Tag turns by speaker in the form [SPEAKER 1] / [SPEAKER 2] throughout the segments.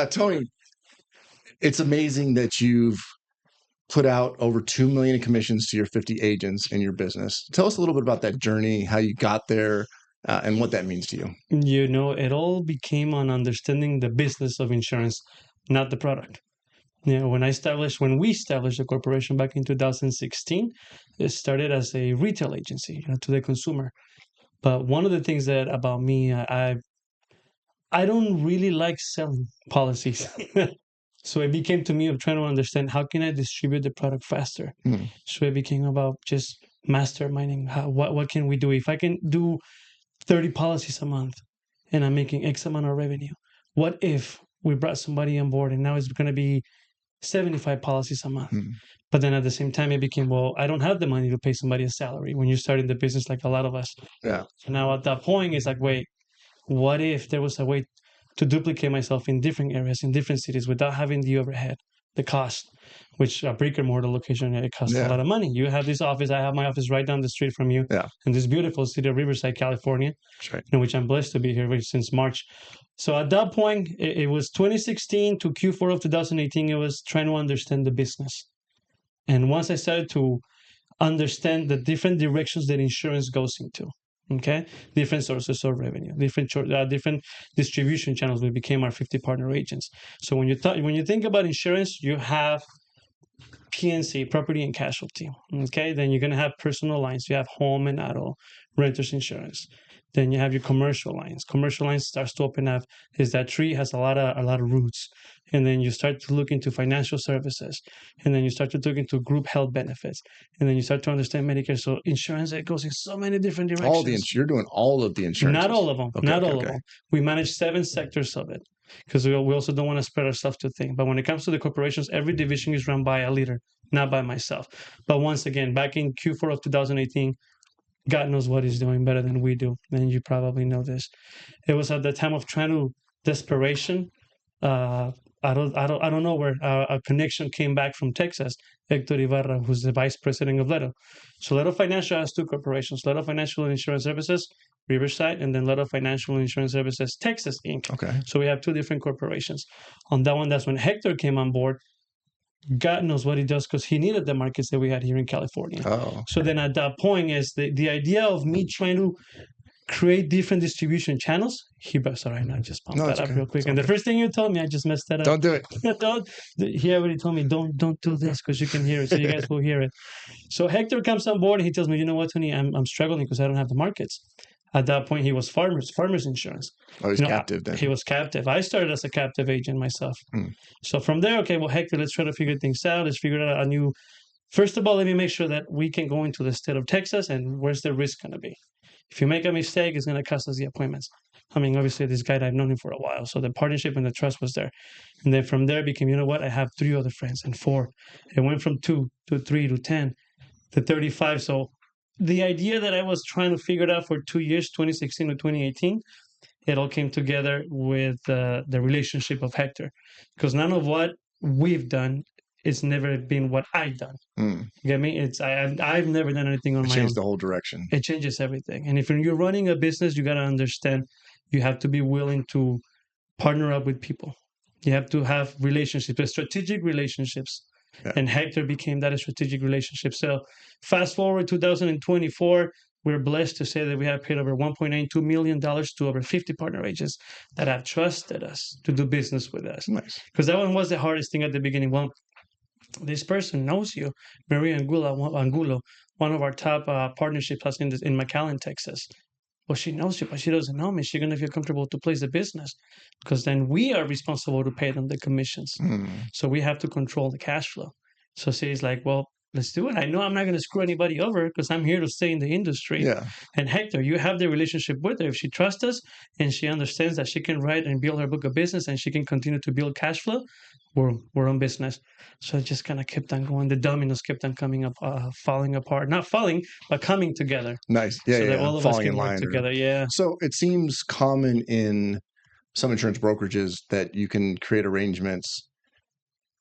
[SPEAKER 1] Tony, it's amazing that you've put out over 2 million in commissions to your 50 agents in your business. Tell us a little bit about that journey, how you got there, and what that means to you.
[SPEAKER 2] It all became on understanding the business of insurance, not the product. When we established the corporation back in 2016, it started as a retail agency, to the consumer. But one of the things that about me, I don't really like selling policies. So it became to me of trying to understand how can I distribute the product faster. So it became about just masterminding what can we do. If I can do 30 policies a month and I'm making X amount of revenue, what if we brought somebody on board and now it's going to be 75 policies a month? But then at the same time, it became, well, I don't have the money to pay somebody a salary when you're starting the business like a lot of us.
[SPEAKER 1] Yeah.
[SPEAKER 2] So now at that point, it's like, wait, what if there was a way to duplicate myself in different areas, in different cities without having the overhead, the cost, which a brick and mortar location, it costs a lot of money. You have this office, I have my office right down the street from you in this beautiful city of Riverside, California, which I'm blessed to be here since March. So at that point, it was 2016 to Q4 of 2018, it was trying to understand the business. And once I started to understand the different directions that insurance goes into, okay, different sources of revenue, different distribution channels, we became our 50 partner agents. So when you think about insurance, you have P&C, property and casualty, okay? Then you're going to have personal lines. You have home and auto, renters insurance. Then you have your commercial lines. Commercial lines starts to open up. Is that tree has a lot of roots, and then you start to look into financial services, and then you start to look into group health benefits, and then you start to understand Medicare. So insurance, it goes in so many different directions.
[SPEAKER 1] You're doing all of the insurance.
[SPEAKER 2] Not all of them. Okay, not all of them. We manage 7 sectors of it because we also don't want to spread ourselves too thin. But when it comes to the corporations, every division is run by a leader, not by myself. But once again, back in Q4 of 2018. God knows what he's doing better than we do, and you probably know this. It was at the time of desperation. I don't know where a connection came back from Texas. Hector Ibarra, who's the vice president of Leto. So Leto Financial has 2 corporations: Leto Financial and Insurance Services, Riverside, and then Leto Financial and Insurance Services, Texas Inc.
[SPEAKER 1] Okay.
[SPEAKER 2] So we have 2 different corporations. On that one, that's when Hector came on board. God knows what he does because he needed the markets that we had here in California. So then at that point is the idea of me trying to create different distribution channels. Sorry, I just pumped that up real quick. And the first thing you told me, I just messed that up.
[SPEAKER 1] Don't do it.
[SPEAKER 2] He already told me, don't do this because you can hear it. So you guys will hear it. So Hector comes on board and he tells me, you know what, Tony, I'm struggling because I don't have the markets. At that point, he was farmers insurance.
[SPEAKER 1] Oh, he's captive then.
[SPEAKER 2] He was captive. I started as a captive agent myself. So from there, okay, well, Hector, let's try to figure things out. Let's figure out first of all, let me make sure that we can go into the state of Texas and where's the risk going to be. If you make a mistake, it's going to cost us the appointments. I mean, obviously, this guy, I've known him for a while. So the partnership and the trust was there. And then from there, it became, you know what? I have 3 other friends and 4. It went from 2 to 3 to 10 to 35. So the idea that I was trying to figure it out for 2 years, 2016 to 2018, it all came together with the relationship of Hector. Because none of what we've done it's never been what I've done. You get me? I've never done anything on my own. It
[SPEAKER 1] changed the whole direction.
[SPEAKER 2] It changes everything. And if you're running a business, you got to understand you have to be willing to partner up with people. You have to have relationships, strategic relationships. Yeah. And Hector became that a strategic relationship. So fast forward 2024, we're blessed to say that we have paid over $1.92 million to over 50 partner agents that have trusted us to do business with us.
[SPEAKER 1] Nice.
[SPEAKER 2] Because that one was the hardest thing at the beginning. Well, this person knows you. Maria Angulo, one of our top partnerships in McAllen, Texas. Well, she knows you, but she doesn't know me. She's going to feel comfortable to place the business because then we are responsible to pay them the commissions. So we have to control the cash flow. So she's like, well, let's do it. I know I'm not going to screw anybody over because I'm here to stay in the industry.
[SPEAKER 1] Yeah.
[SPEAKER 2] And Hector, you have the relationship with her. If she trusts us and she understands that she can write and build her book of business and she can continue to build cash flow, we're on business. So it just kind of kept on going. The dominoes kept on coming up, falling apart. Not falling, but coming together.
[SPEAKER 1] Nice. Yeah,
[SPEAKER 2] so
[SPEAKER 1] yeah.
[SPEAKER 2] that all of us can work together. Yeah.
[SPEAKER 1] So it seems common in some insurance brokerages that you can create arrangements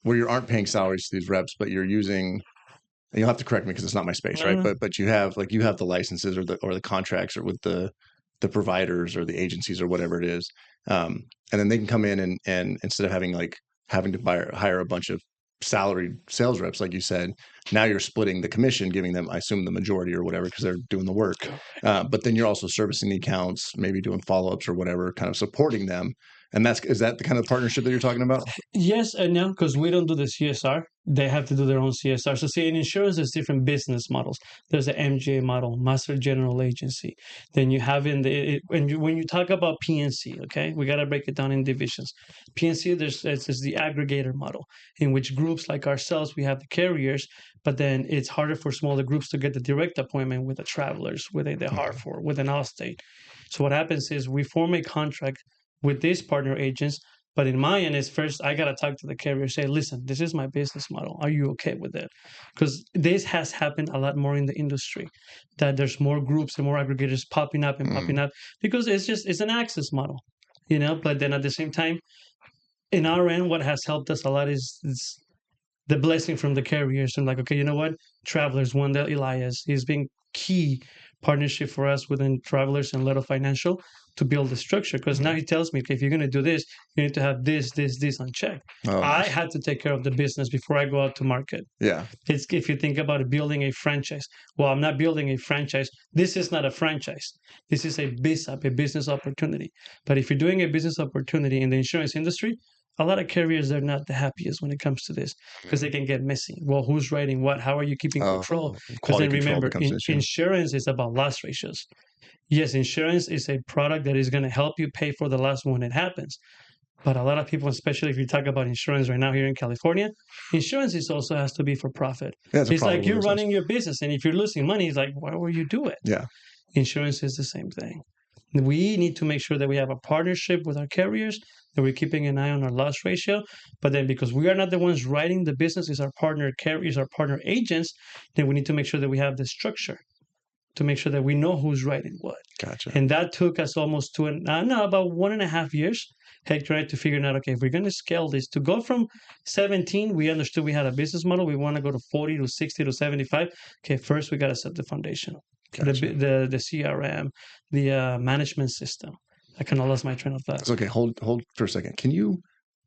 [SPEAKER 1] where you aren't paying salaries to these reps, but you're using... And you'll have to correct me because it's not my space, right? But you have the licenses or the contracts or with the providers or the agencies or whatever it is, And then they can come in and instead of having to hire a bunch of salaried sales reps, like you said, now you're splitting the commission, giving them, I assume, the majority or whatever, because they're doing the work. But then you're also servicing the accounts, maybe doing follow-ups or whatever, kind of supporting them. And is that the kind of partnership that you're talking about?
[SPEAKER 2] Yes and no, because we don't do the CSR. They have to do their own CSR. So see, in insurance, there's different business models. There's the MGA model, Master General Agency. Then you have when you talk about PNC, okay, we got to break it down in divisions. PNC, there's the aggregator model, in which groups like ourselves, we have the carriers, but then it's harder for smaller groups to get the direct appointment with the Travelers, with the Hartford, with an Allstate. So what happens is we form a contract with these partner agents. But in my end, is first I got to talk to the carrier, say, listen, this is my business model. Are you okay with it? Because this has happened a lot more in the industry, that there's more groups and more aggregators popping up and popping up, because it's an access model, But then at the same time, in our end, what has helped us a lot is the blessing from the carriers. And like, okay, you know what? Travelers, Wendell Elias, he's been key partnership for us within Travelers and Leto Financial to build the structure. Because now he tells me, okay, if you're going to do this, you need to have this on check. I had to take care of the business before I go out to market.
[SPEAKER 1] Yeah.
[SPEAKER 2] It's, if you think about it, building a franchise. Well, I'm not building a franchise. This is not a franchise. This is a BizUp, a business opportunity. But if you're doing a business opportunity in the insurance industry, a lot of carriers, they're not the happiest when it comes to this, because they can get messy. Well, who's writing what? How are you keeping control? Because then remember, insurance is about loss ratios. Yes, insurance is a product that is going to help you pay for the loss when it happens. But a lot of people, especially if you talk about insurance right now here in California, insurance also has to be for profit.
[SPEAKER 1] Yeah,
[SPEAKER 2] it's like you're running your business, and if you're losing money, it's like, why would you do it?
[SPEAKER 1] Yeah.
[SPEAKER 2] Insurance is the same thing. We need to make sure that we have a partnership with our carriers, that we're keeping an eye on our loss ratio. But then because we are not the ones writing the business, is our partner carriers, our partner agents, then we need to make sure that we have the structure to make sure that we know who's writing what.
[SPEAKER 1] Gotcha.
[SPEAKER 2] And that took us almost about 1.5 years, Hector, right, to figure out, okay, if we're going to scale this, to go from 17, we understood we had a business model. We want to go to 40 to 60 to 75. Okay, first we got to set the foundation. Gotcha. The CRM, the management system. I kind of lost my train of thought.
[SPEAKER 1] It's okay. Hold for a second. Can you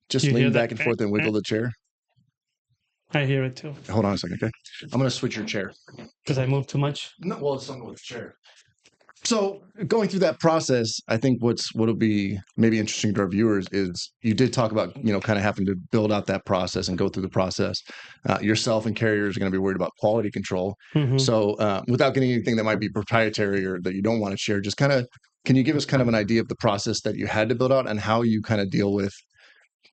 [SPEAKER 1] just lean back and forth and wiggle the chair?
[SPEAKER 2] I hear it too.
[SPEAKER 1] Hold on a second, okay? I'm going to switch your chair.
[SPEAKER 2] Because I moved too much?
[SPEAKER 1] No, well, it's something with the chair. So going through that process, I think what'll be maybe interesting to our viewers is you did talk about, kind of having to build out that process and go through the process. Yourself and carriers are going to be worried about quality control. Mm-hmm. So without getting anything that might be proprietary or that you don't want to share, just can you give us kind of an idea of the process that you had to build out and how you kind of deal with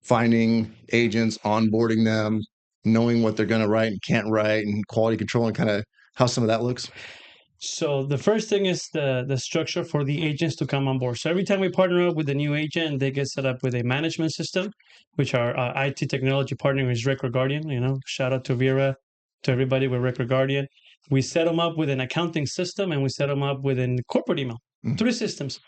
[SPEAKER 1] finding agents, onboarding them, knowing what they're going to write and can't write, and quality control, and kind of how some of that looks?
[SPEAKER 2] So the first thing is the structure for the agents to come on board. So every time we partner up with a new agent, they get set up with a management system, which our IT technology partner is Record Guardian. Shout out to Vera, to everybody with Record Guardian. We set them up with an accounting system, and we set them up with a corporate email. 3 systems.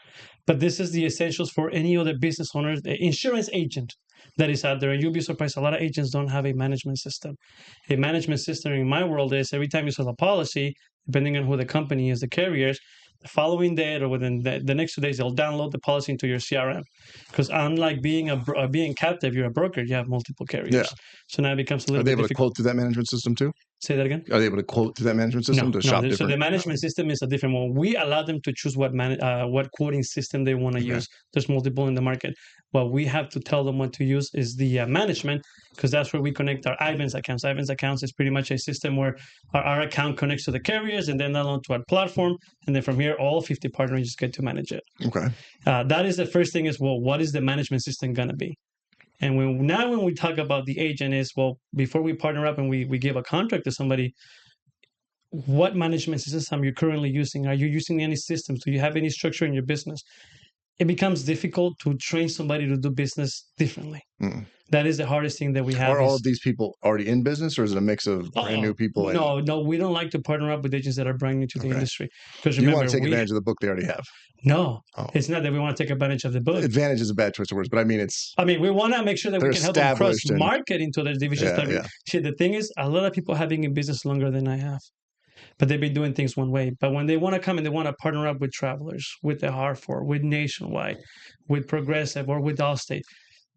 [SPEAKER 2] But this is the essentials for any other business owner, insurance agent that is out there. And you'll be surprised, a lot of agents don't have a management system. A management system in my world is every time you sell a policy, depending on who the company is, the carriers, the following day or within the next 2 days, they'll download the policy into your CRM. Because unlike being captive, you're a broker, you have multiple carriers. Yeah. So now it becomes a little bit difficult.
[SPEAKER 1] Are they able to quote through that management system too?
[SPEAKER 2] Say that again?
[SPEAKER 1] Are they able to quote through that management system to shop different?
[SPEAKER 2] So the management system is a different one. We allow them to choose what quoting system they want to use. There's multiple in the market. What we have to tell them what to use is the management, because that's where we connect our IBANS accounts. IBANS accounts is pretty much a system where our account connects to the carriers and then download to our platform. And then from here, all 50 partners just get to manage it.
[SPEAKER 1] Okay.
[SPEAKER 2] That is the first thing is, what is the management system going to be? And when we talk about the agent is, before we partner up and we give a contract to somebody, what management system are you currently using? Are you using any systems? Do you have any structure in your business? It becomes difficult to train somebody to do business differently. That is the hardest thing that we have.
[SPEAKER 1] Are all of these people already in business, or is it a mix of brand new people?
[SPEAKER 2] No, we don't like to partner up with agents that are brand new to the industry.
[SPEAKER 1] Because you want to take advantage of the book they already have.
[SPEAKER 2] No, it's not that we want to take advantage of the book.
[SPEAKER 1] Advantage is a bad choice of words, but I mean we
[SPEAKER 2] want to make sure that we can help them cross-market into their divisions. See, the thing is, a lot of people have been in business longer than I have. but they've been doing things one way. But when they want to come and they want to partner up with Travelers, with the Hartford, with Nationwide, with Progressive, or with Allstate,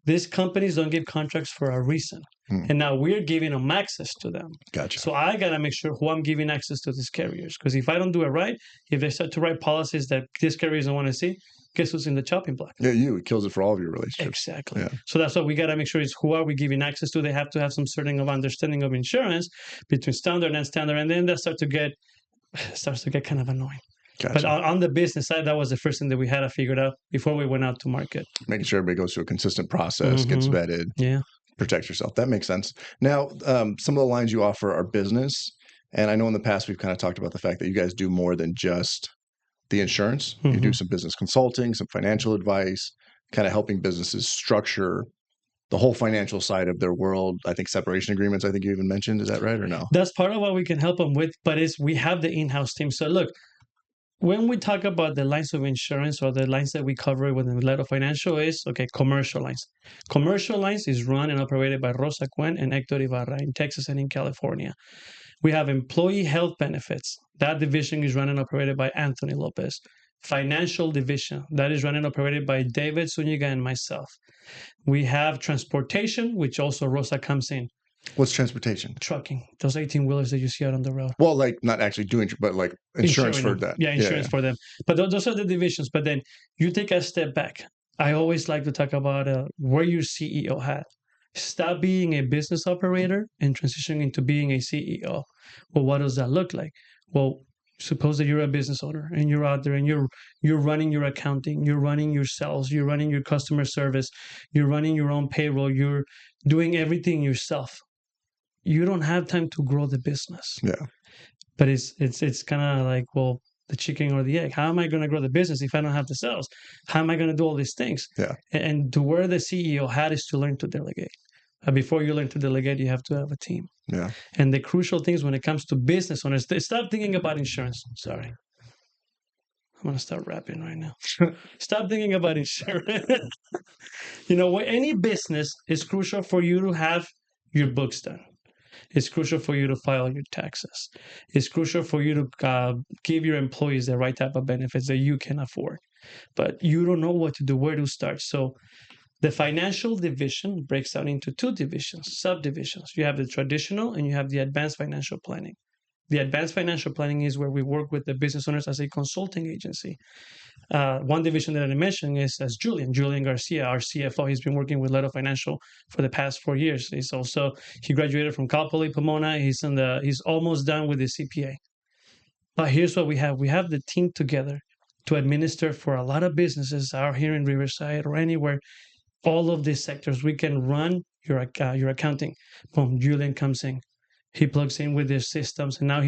[SPEAKER 2] these companies don't give contracts for a reason. And now we're giving them access to them.
[SPEAKER 1] Gotcha.
[SPEAKER 2] So I got to make sure who I'm giving access to these carriers. Because if I don't do it right, if they start to write policies that these carriers don't want to see, guess who's in the chopping block?
[SPEAKER 1] Yeah, it kills it for all of your relationships.
[SPEAKER 2] Exactly.
[SPEAKER 1] Yeah.
[SPEAKER 2] So that's what we got to make sure is who are we giving access to? They have to have some certain of understanding of insurance between standard and standard. And then that starts to get kind of annoying.
[SPEAKER 1] Gotcha.
[SPEAKER 2] But on the business side, that was the first thing that we had to figure out before we went out to market.
[SPEAKER 1] Making sure everybody goes through a consistent process, gets vetted, protects yourself. That makes sense. Now, some of the lines you offer are business. And I know in the past we've kind of talked about the fact that you guys do more than just the insurance. You do some business consulting, some financial advice, kind of helping businesses structure the whole financial side of their world. I think separation agreements, I think you even mentioned. Is that right or no?
[SPEAKER 2] That's part of what we can help them with, but we have the in-house team. So look, when we talk about the lines of insurance or the lines that we cover within Leto Financial is, commercial lines. Commercial lines is run and operated by Rosa Cuen and Hector Ibarra in Texas and in California. We have employee health benefits. That division is run and operated by Anthony Lopez. Financial division, that is run and operated by David Zuniga and myself. We have transportation, which also Rosa comes in.
[SPEAKER 1] What's transportation?
[SPEAKER 2] Trucking, those 18-wheelers that you see out on the road.
[SPEAKER 1] Well, like not actually doing, but like insurance for that.
[SPEAKER 2] Yeah, insurance for them. But those are the divisions. But then you take a step back. I always like to talk about where your CEO hat. Stop being a business operator and transition into being a CEO. Well, what does that look like? Well, suppose that you're a business owner and you're out there and you're running your accounting, you're running your sales, you're running your customer service, you're running your own payroll, you're doing everything yourself. You don't have time to grow the business.
[SPEAKER 1] Yeah.
[SPEAKER 2] But it's kind of like, well, the chicken or the egg. How am I going to grow the business if I don't have the sales? How am I going to do all these things?
[SPEAKER 1] Yeah.
[SPEAKER 2] And to wear the CEO hat is to learn to delegate. Before you learn to delegate, you have to have a team.
[SPEAKER 1] Yeah.
[SPEAKER 2] And the crucial things when it comes to business owners, stop thinking about insurance. Sorry. I'm going to start rapping right now. Stop thinking about insurance. Any business is crucial for you to have your books done. It's crucial for you to file your taxes. It's crucial for you to give your employees the right type of benefits that you can afford. But you don't know what to do, where to start. So the financial division breaks down into two divisions, subdivisions. You have the traditional and you have the advanced financial planning. The advanced financial planning is where we work with the business owners as a consulting agency. One division that I mentioned is as Julian Garcia, our CFO. He's been working with Leto Financial for the past 4 years. He graduated from Cal Poly Pomona. He's almost done with his CPA. But here's what we have. We have the team together to administer for a lot of businesses out here in Riverside or anywhere. All of these sectors, we can run your accounting. Boom, Julian comes in. He plugs in with their systems, and now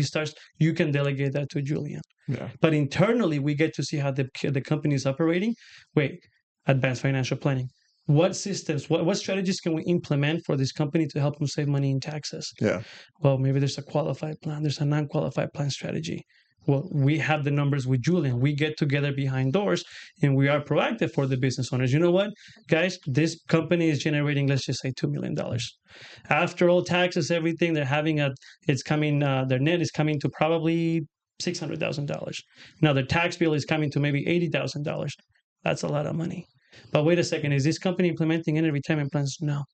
[SPEAKER 2] you can delegate that to Julian.
[SPEAKER 1] Yeah.
[SPEAKER 2] But internally, we get to see how the company is operating. Wait, advanced financial planning. What systems, what strategies can we implement for this company to help them save money in taxes?
[SPEAKER 1] Yeah.
[SPEAKER 2] Well, maybe there's a qualified plan. There's a non-qualified plan strategy. Well, we have the numbers with Julian. We get together behind doors and we are proactive for the business owners. You know what, guys? This company is generating, let's just say, $2 million. After all taxes, everything, their net is coming to probably $600,000. Now their tax bill is coming to maybe $80,000. That's a lot of money. But wait a second, is this company implementing any retirement plans? No.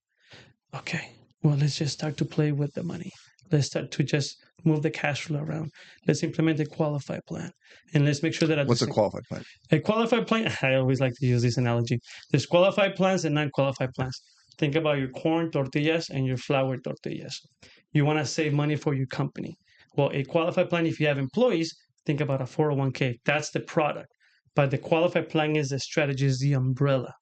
[SPEAKER 2] Okay, well, let's just start to play with the money. Let's start to just move the cash flow around. Let's implement a qualified plan. And let's make sure that...
[SPEAKER 1] What's a qualified plan?
[SPEAKER 2] A qualified plan, I always like to use this analogy. There's qualified plans and non-qualified plans. Think about your corn tortillas and your flour tortillas. You want to save money for your company. Well, a qualified plan, if you have employees, think about a 401k. That's the product. But the qualified plan is the strategy, is the umbrella.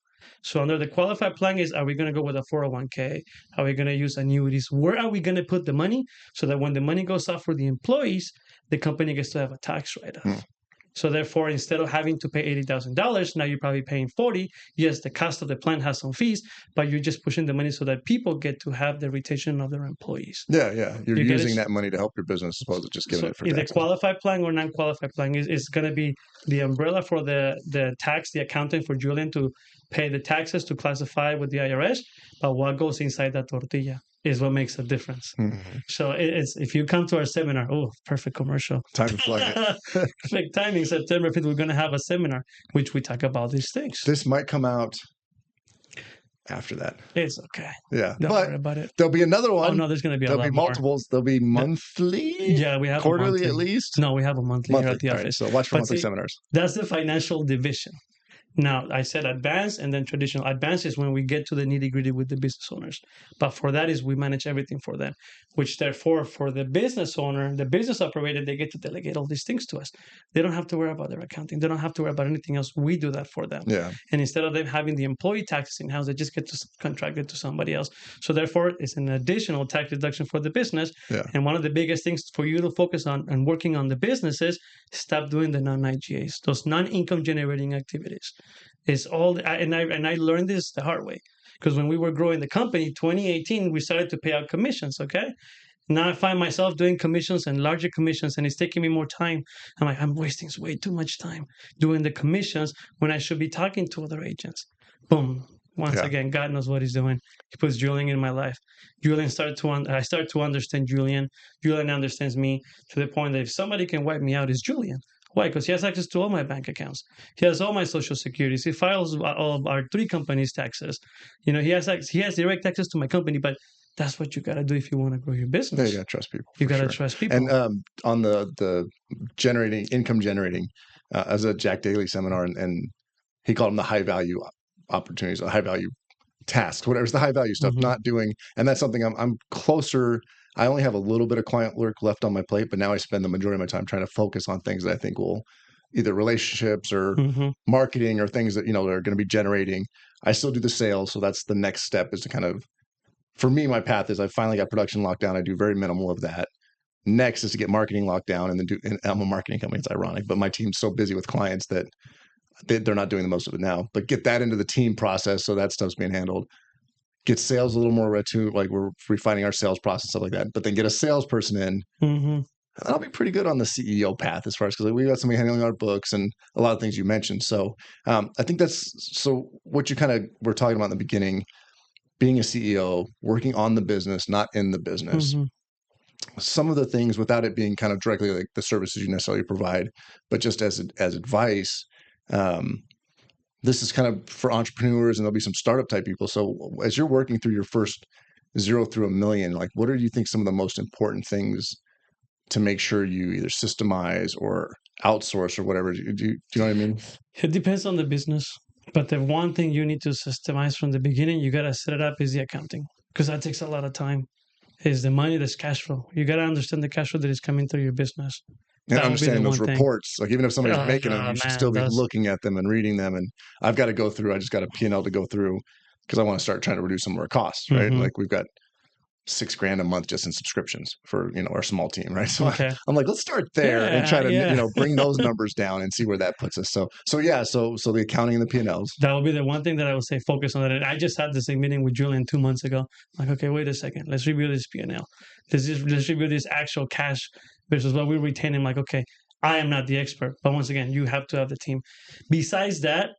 [SPEAKER 2] So under the qualified plan are we going to go with a 401k? Are we going to use annuities? Where are we going to put the money so that when the money goes out for the employees, the company gets to have a tax write-off? So therefore, instead of having to pay $80,000, now you're probably paying $40,000. Yes, the cost of the plan has some fees, but you're just pushing the money so that people get to have the retention of their employees.
[SPEAKER 1] Yeah. You're using that money to help your business as opposed to just giving it for taxes.
[SPEAKER 2] The qualified plan or non-qualified plan is going to be the umbrella for the tax, the accountant for Julian to pay the taxes to classify with the IRS, but what goes inside that tortilla? is what makes a difference. So it's if you come to our seminar, perfect commercial.
[SPEAKER 1] Time to plug it.
[SPEAKER 2] Perfect timing. September 5th, we're going to have a seminar which we talk about these things.
[SPEAKER 1] This might come out after that.
[SPEAKER 2] It's okay.
[SPEAKER 1] Yeah,
[SPEAKER 2] Don't worry about it.
[SPEAKER 1] There'll be another one.
[SPEAKER 2] Oh no, there's going to be
[SPEAKER 1] there'll be multiples. There'll be monthly.
[SPEAKER 2] Yeah, we have
[SPEAKER 1] quarterly at least.
[SPEAKER 2] No, we have a monthly here at the office.
[SPEAKER 1] Right, so watch for monthly seminars.
[SPEAKER 2] That's the financial division. Now, I said advanced and then traditional. Advanced is when we get to the nitty-gritty with the business owners. But for that is we manage everything for them, which therefore for the business owner, the business operator, they get to delegate all these things to us. They don't have to worry about their accounting. They don't have to worry about anything else. We do that for them.
[SPEAKER 1] Yeah.
[SPEAKER 2] And instead of them having the employee taxes in-house, they just get to contract it to somebody else. So therefore, it's an additional tax deduction for the business.
[SPEAKER 1] Yeah.
[SPEAKER 2] And one of the biggest things for you to focus on and working on the business is stop doing the non-IGAs, those non-income generating activities. It's all, and I learned this the hard way, because when we were growing the company, 2018, we started to pay out commissions. Okay, now I find myself doing commissions and larger commissions, and it's taking me more time. I'm like, I'm wasting way too much time doing the commissions when I should be talking to other agents. Boom. Once again, God knows what He's doing. He puts Julian in my life. I start to understand Julian. Julian understands me to the point that if somebody can wipe me out, it's Julian. Why? Because he has access to all my bank accounts. He has all my social securities. He files all of our 3 companies' taxes. He has direct access to my company. But that's what you got to do if you want to grow your business.
[SPEAKER 1] Yeah, you got to trust people.
[SPEAKER 2] You got to trust people.
[SPEAKER 1] And on the income generating, as a Jack Daly seminar, and he called them the high value opportunities, or high value tasks, whatever. It's the high value stuff, not doing. And that's something I'm closer. I only have a little bit of client work left on my plate, but now I spend the majority of my time trying to focus on things that I think will either relationships or marketing or things that, are going to be generating. I still do the sales. So that's the next step, is to kind of, for me, my path is I finally got production locked down. I do very minimal of that. Next is to get marketing locked down, and then and I'm a marketing company. It's ironic, but my team's so busy with clients that they're not doing the most of it now, but get that into the team process. So that stuff's being handled. Get sales a little more attuned, like we're refining our sales process, stuff like that. But then get a salesperson in. And that'll be pretty good on the CEO path, as far as, because we got somebody handling our books and a lot of things you mentioned. So I think so what you kind of were talking about in the beginning, being a CEO, working on the business, not in the business. Some of the things, without it being kind of directly like the services you necessarily provide, but just as advice. This is kind of for entrepreneurs, and there'll be some startup type people. So as you're working through your first 0 through $1 million, like, what do you think some of the most important things to make sure you either systemize or outsource or whatever? Do you know what I mean?
[SPEAKER 2] It depends on the business, but the one thing you need to systemize from the beginning, you got to set it up, is the accounting, because that takes a lot of time. Is the money, that's cash flow. You got to understand the cash flow that is coming through your business.
[SPEAKER 1] And understanding those reports, like even if somebody's making them, you should still be looking at them and reading them. And I've got to go through, I just got a P&L to go through, because I want to start trying to reduce some of our costs, right? Like we've got $6,000 a month just in subscriptions for, our small team, right? So I'm like, let's start there and try to, bring those numbers down and see where that puts us. So the accounting and the P&Ls.
[SPEAKER 2] That would be the one thing that I would say, focus on that. And I just had the same meeting with Julian 2 months ago. I'm like, okay, wait a second. Let's review this P&L. Let's review this actual cash versus what we retain. I'm like, okay, I am not the expert, but once again, you have to have the team. Besides that,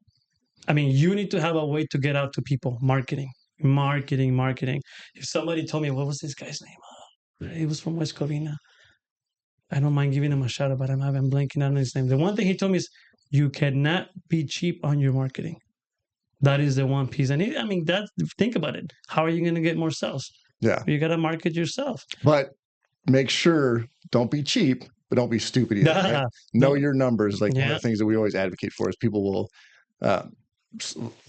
[SPEAKER 2] you need to have a way to get out to people. Marketing. If somebody told me, what was this guy's name? He was from West Covina. I don't mind giving him a shout out, but I'm blanking out on his name. The one thing he told me is, you cannot be cheap on your marketing. That is the one piece. And think about it. How are you going to get more sales?
[SPEAKER 1] Yeah.
[SPEAKER 2] You got to market yourself.
[SPEAKER 1] But make sure, don't be cheap, but don't be stupid either. Right? Know your numbers. Like one of the things that we always advocate for is people will,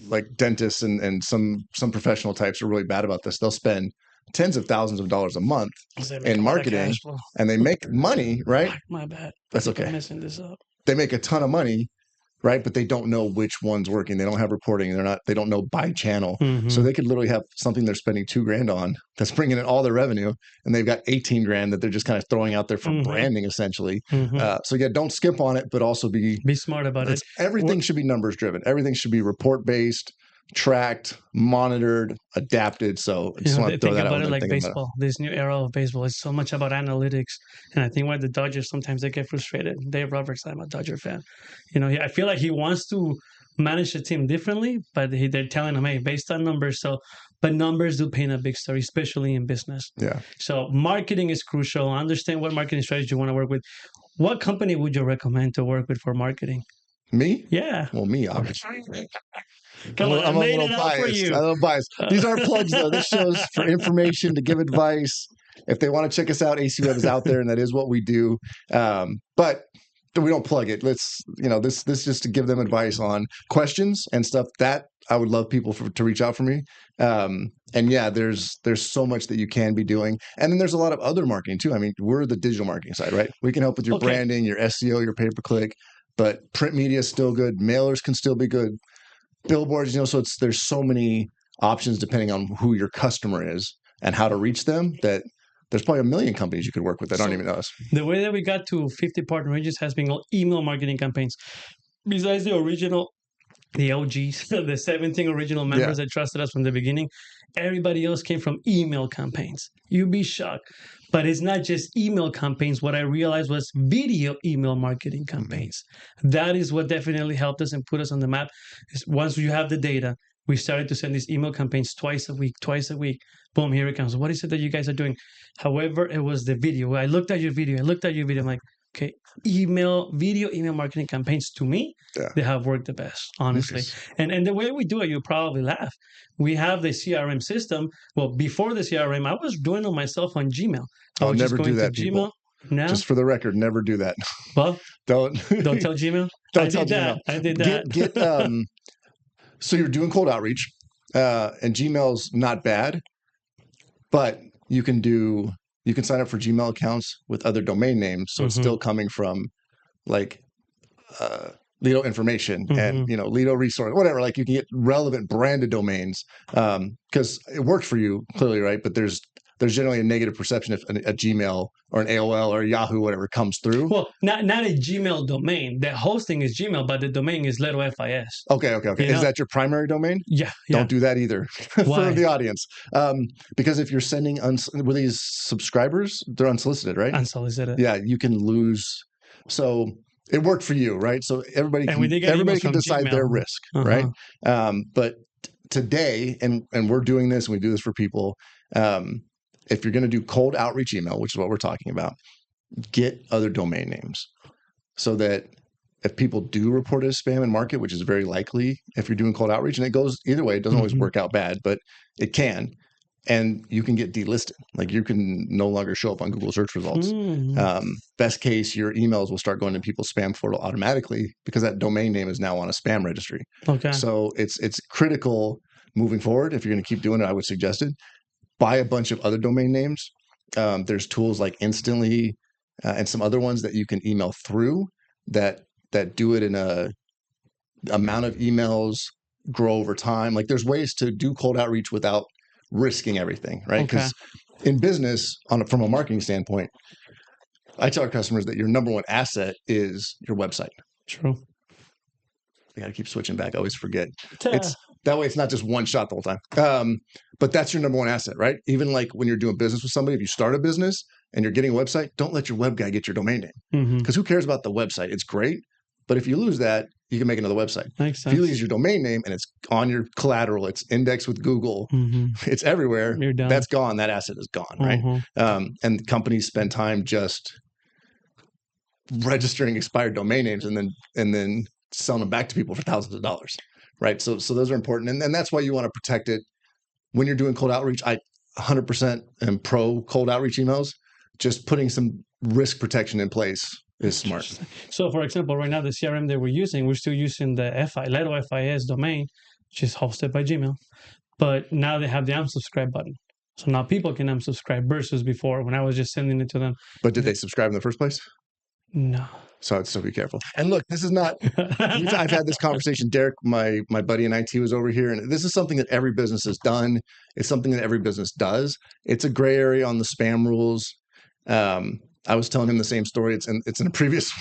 [SPEAKER 1] like dentists and some professional types are really bad about this. They'll spend tens of thousands of dollars a month in marketing, and they make money, right?
[SPEAKER 2] My bad.
[SPEAKER 1] That's okay.
[SPEAKER 2] I'm messing this up.
[SPEAKER 1] They make a ton of money, right? But they don't know which one's working. They don't have reporting. They don't know by channel. So they could literally have something they're spending $2,000 on that's bringing in all their revenue, and they've got $18,000 that they're just kind of throwing out there for branding, essentially. So don't skimp on it, but also be
[SPEAKER 2] smart about it.
[SPEAKER 1] Everything should be numbers driven. Everything should be report based, tracked, monitored, adapted. So I just want to throw that out.
[SPEAKER 2] Think about it like baseball. This new era of baseball is so much about analytics, and I think why the Dodgers sometimes they get frustrated. Dave Roberts, I'm a Dodger fan. I feel like he wants to manage the team differently, but they're telling them, hey, based on numbers. But numbers do paint a big story, especially in business.
[SPEAKER 1] Yeah.
[SPEAKER 2] So marketing is crucial. Understand what marketing strategy you want to work with. What company would you recommend to work with for marketing?
[SPEAKER 1] Me?
[SPEAKER 2] Yeah.
[SPEAKER 1] Well, me, obviously.
[SPEAKER 2] Come on, I
[SPEAKER 1] I'm a
[SPEAKER 2] made
[SPEAKER 1] little
[SPEAKER 2] it out for
[SPEAKER 1] biased.
[SPEAKER 2] you.
[SPEAKER 1] I'm a little biased. These aren't plugs, though. This show's for information, to give advice. If they want to check us out, AC Web is out there, and that is what we do. But we don't plug it. Let's, this just to give them advice on questions and stuff that I would love people to reach out for me. And yeah, there's so much that you can be doing. And then there's a lot of other marketing too. I mean, we're the digital marketing side, right? We can help with your branding, your SEO, your pay-per-click, but print media is still good. Mailers can still be good. Billboards, so there's so many options depending on who your customer is and how to reach them, that there's probably a million companies you could work with that aren't even us.
[SPEAKER 2] The way that we got to 50 partner ranges has been email marketing campaigns. Besides the original, the OGs, the 17 original members that trusted us from the beginning, everybody else came from email campaigns. You'd be shocked. But it's not just email campaigns. What I realized was video email marketing campaigns. That is what definitely helped us and put us on the map. Is once you have the data, we started to send these email campaigns twice a week. Boom, here it comes. What is it that you guys are doing? However, it was the video. I looked at your video. I'm like, okay, video email marketing campaigns, to me, they have worked the best, honestly. And the way we do it, you probably laugh. We have the CRM system. Well, before the CRM, I was doing it myself on Gmail.
[SPEAKER 1] I'll never do that, people.
[SPEAKER 2] No?
[SPEAKER 1] Just for the record, never do that.
[SPEAKER 2] Well,
[SPEAKER 1] don't
[SPEAKER 2] tell Gmail. I did that.
[SPEAKER 1] So you're doing cold outreach, and Gmail's not bad, but you can sign up for Gmail accounts with other domain names, so it's still coming from like Lido information and Lido resource, whatever. Like you can get relevant branded domains because it worked for you clearly, right? But there's generally a negative perception if a Gmail or an AOL or a Yahoo, whatever, comes through.
[SPEAKER 2] Well, not a Gmail domain. The hosting is Gmail, but the domain is Lido FIS.
[SPEAKER 1] Okay. Is that your primary domain?
[SPEAKER 2] Yeah.
[SPEAKER 1] Don't do that either for the audience. Because if you're sending with these subscribers, they're unsolicited, right?
[SPEAKER 2] Unsolicited.
[SPEAKER 1] Yeah, you can lose. So it worked for you, right? So everybody can decide their risk, right? But today, and we're doing this, and we do this for people. If you're going to do cold outreach email, which is what we're talking about, get other domain names so that if people do report it as spam and market, which is very likely if you're doing cold outreach, and it goes either way, it doesn't always work out bad, but it can, and you can get delisted. Like you can no longer show up on Google search results. Best case, your emails will start going to people's spam folder automatically because that domain name is now on a spam registry.
[SPEAKER 2] Okay.
[SPEAKER 1] So it's critical moving forward. If you're going to keep doing it, I would suggest it. Buy a bunch of other domain names. There's tools like Instantly and some other ones that you can email through that do it in a amount of emails grow over time. Like there's ways to do cold outreach without risking everything, right? Because in business, from a marketing standpoint, I tell our customers that your number one asset is your website.
[SPEAKER 2] True.
[SPEAKER 1] I got to keep switching back. I always forget. That way it's not just one shot the whole time. But that's your number one asset, right? Even like when you're doing business with somebody, if you start a business and you're getting a website, don't let your web guy get your domain name. Because who cares about the website? It's great. But if you lose that, you can make another website.
[SPEAKER 2] Makes sense.
[SPEAKER 1] If you lose your domain name and it's on your collateral, it's indexed with Google, it's everywhere,
[SPEAKER 2] you're done.
[SPEAKER 1] That's gone. That asset is gone, right? And companies spend time just registering expired domain names and then selling them back to people for thousands of dollars, right? So those are important. And that's why you want to protect it. When you're doing cold outreach, I 100% am pro cold outreach emails. Just putting some risk protection in place is smart.
[SPEAKER 2] So for example, right now, the CRM that we're still using the Lido FIS domain, which is hosted by Gmail. But now they have the unsubscribe button. So now people can unsubscribe versus before when I was just sending it to them.
[SPEAKER 1] But did they subscribe in the first place?
[SPEAKER 2] No.
[SPEAKER 1] So I'd still be careful. And look, this is not, I've had this conversation. Derek, my buddy in IT, was over here, and this is something that every business has done. It's something that every business does. It's a gray area on the spam rules. I was telling him the same story. It's in a previous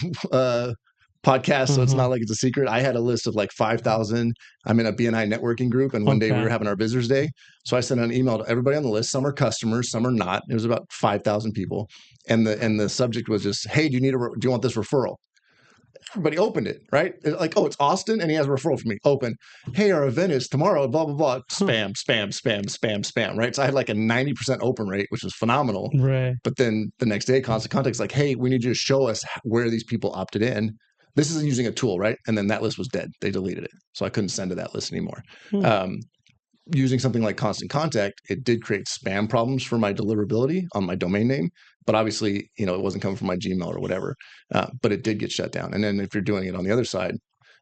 [SPEAKER 1] podcast, so it's not like it's a secret. I had a list of like 5,000. I'm in a BNI networking group, and one day we were having our visitors day. So I sent an email to everybody on the list. Some are customers, some are not. It was about 5,000 people, and the subject was just, hey, do you want this referral? everybody opened it, right? It's like, oh, it's Austin, and he has a referral for me. Open. Hey, our event is tomorrow, blah, blah, blah. Spam, spam, spam, spam, spam, right? So I had like a 90% open rate, which was phenomenal.
[SPEAKER 2] Right.
[SPEAKER 1] But then the next day, Constant Contact's like, hey, we need you to show us where these people opted in. This is using a tool, right? And then that list was dead. They deleted it. So I couldn't send to that list anymore. Using something like Constant Contact, it did create spam problems for my deliverability on my domain name. But obviously, it wasn't coming from my Gmail or whatever. But it did get shut down. And then if you're doing it on the other side,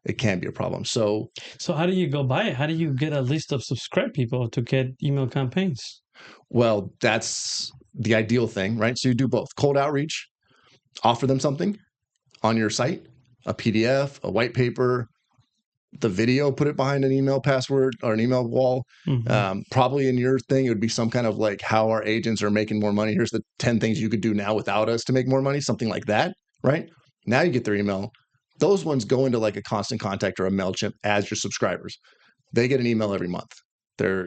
[SPEAKER 1] it can be a problem. So
[SPEAKER 2] how do you go by it? How do you get a list of subscribed people to get email campaigns?
[SPEAKER 1] Well, that's the ideal thing, right? So you do both. Cold outreach, offer them something on your site, a PDF, a white paper, the video, put it behind an email password or an email wall. Probably in your thing, it would be some kind of like how our agents are making more money. Here's the 10 things you could do now without us to make more money, something like that, right? Now you get their email. Those ones go into like a Constant Contact or a MailChimp as your subscribers. They get an email every month. They're,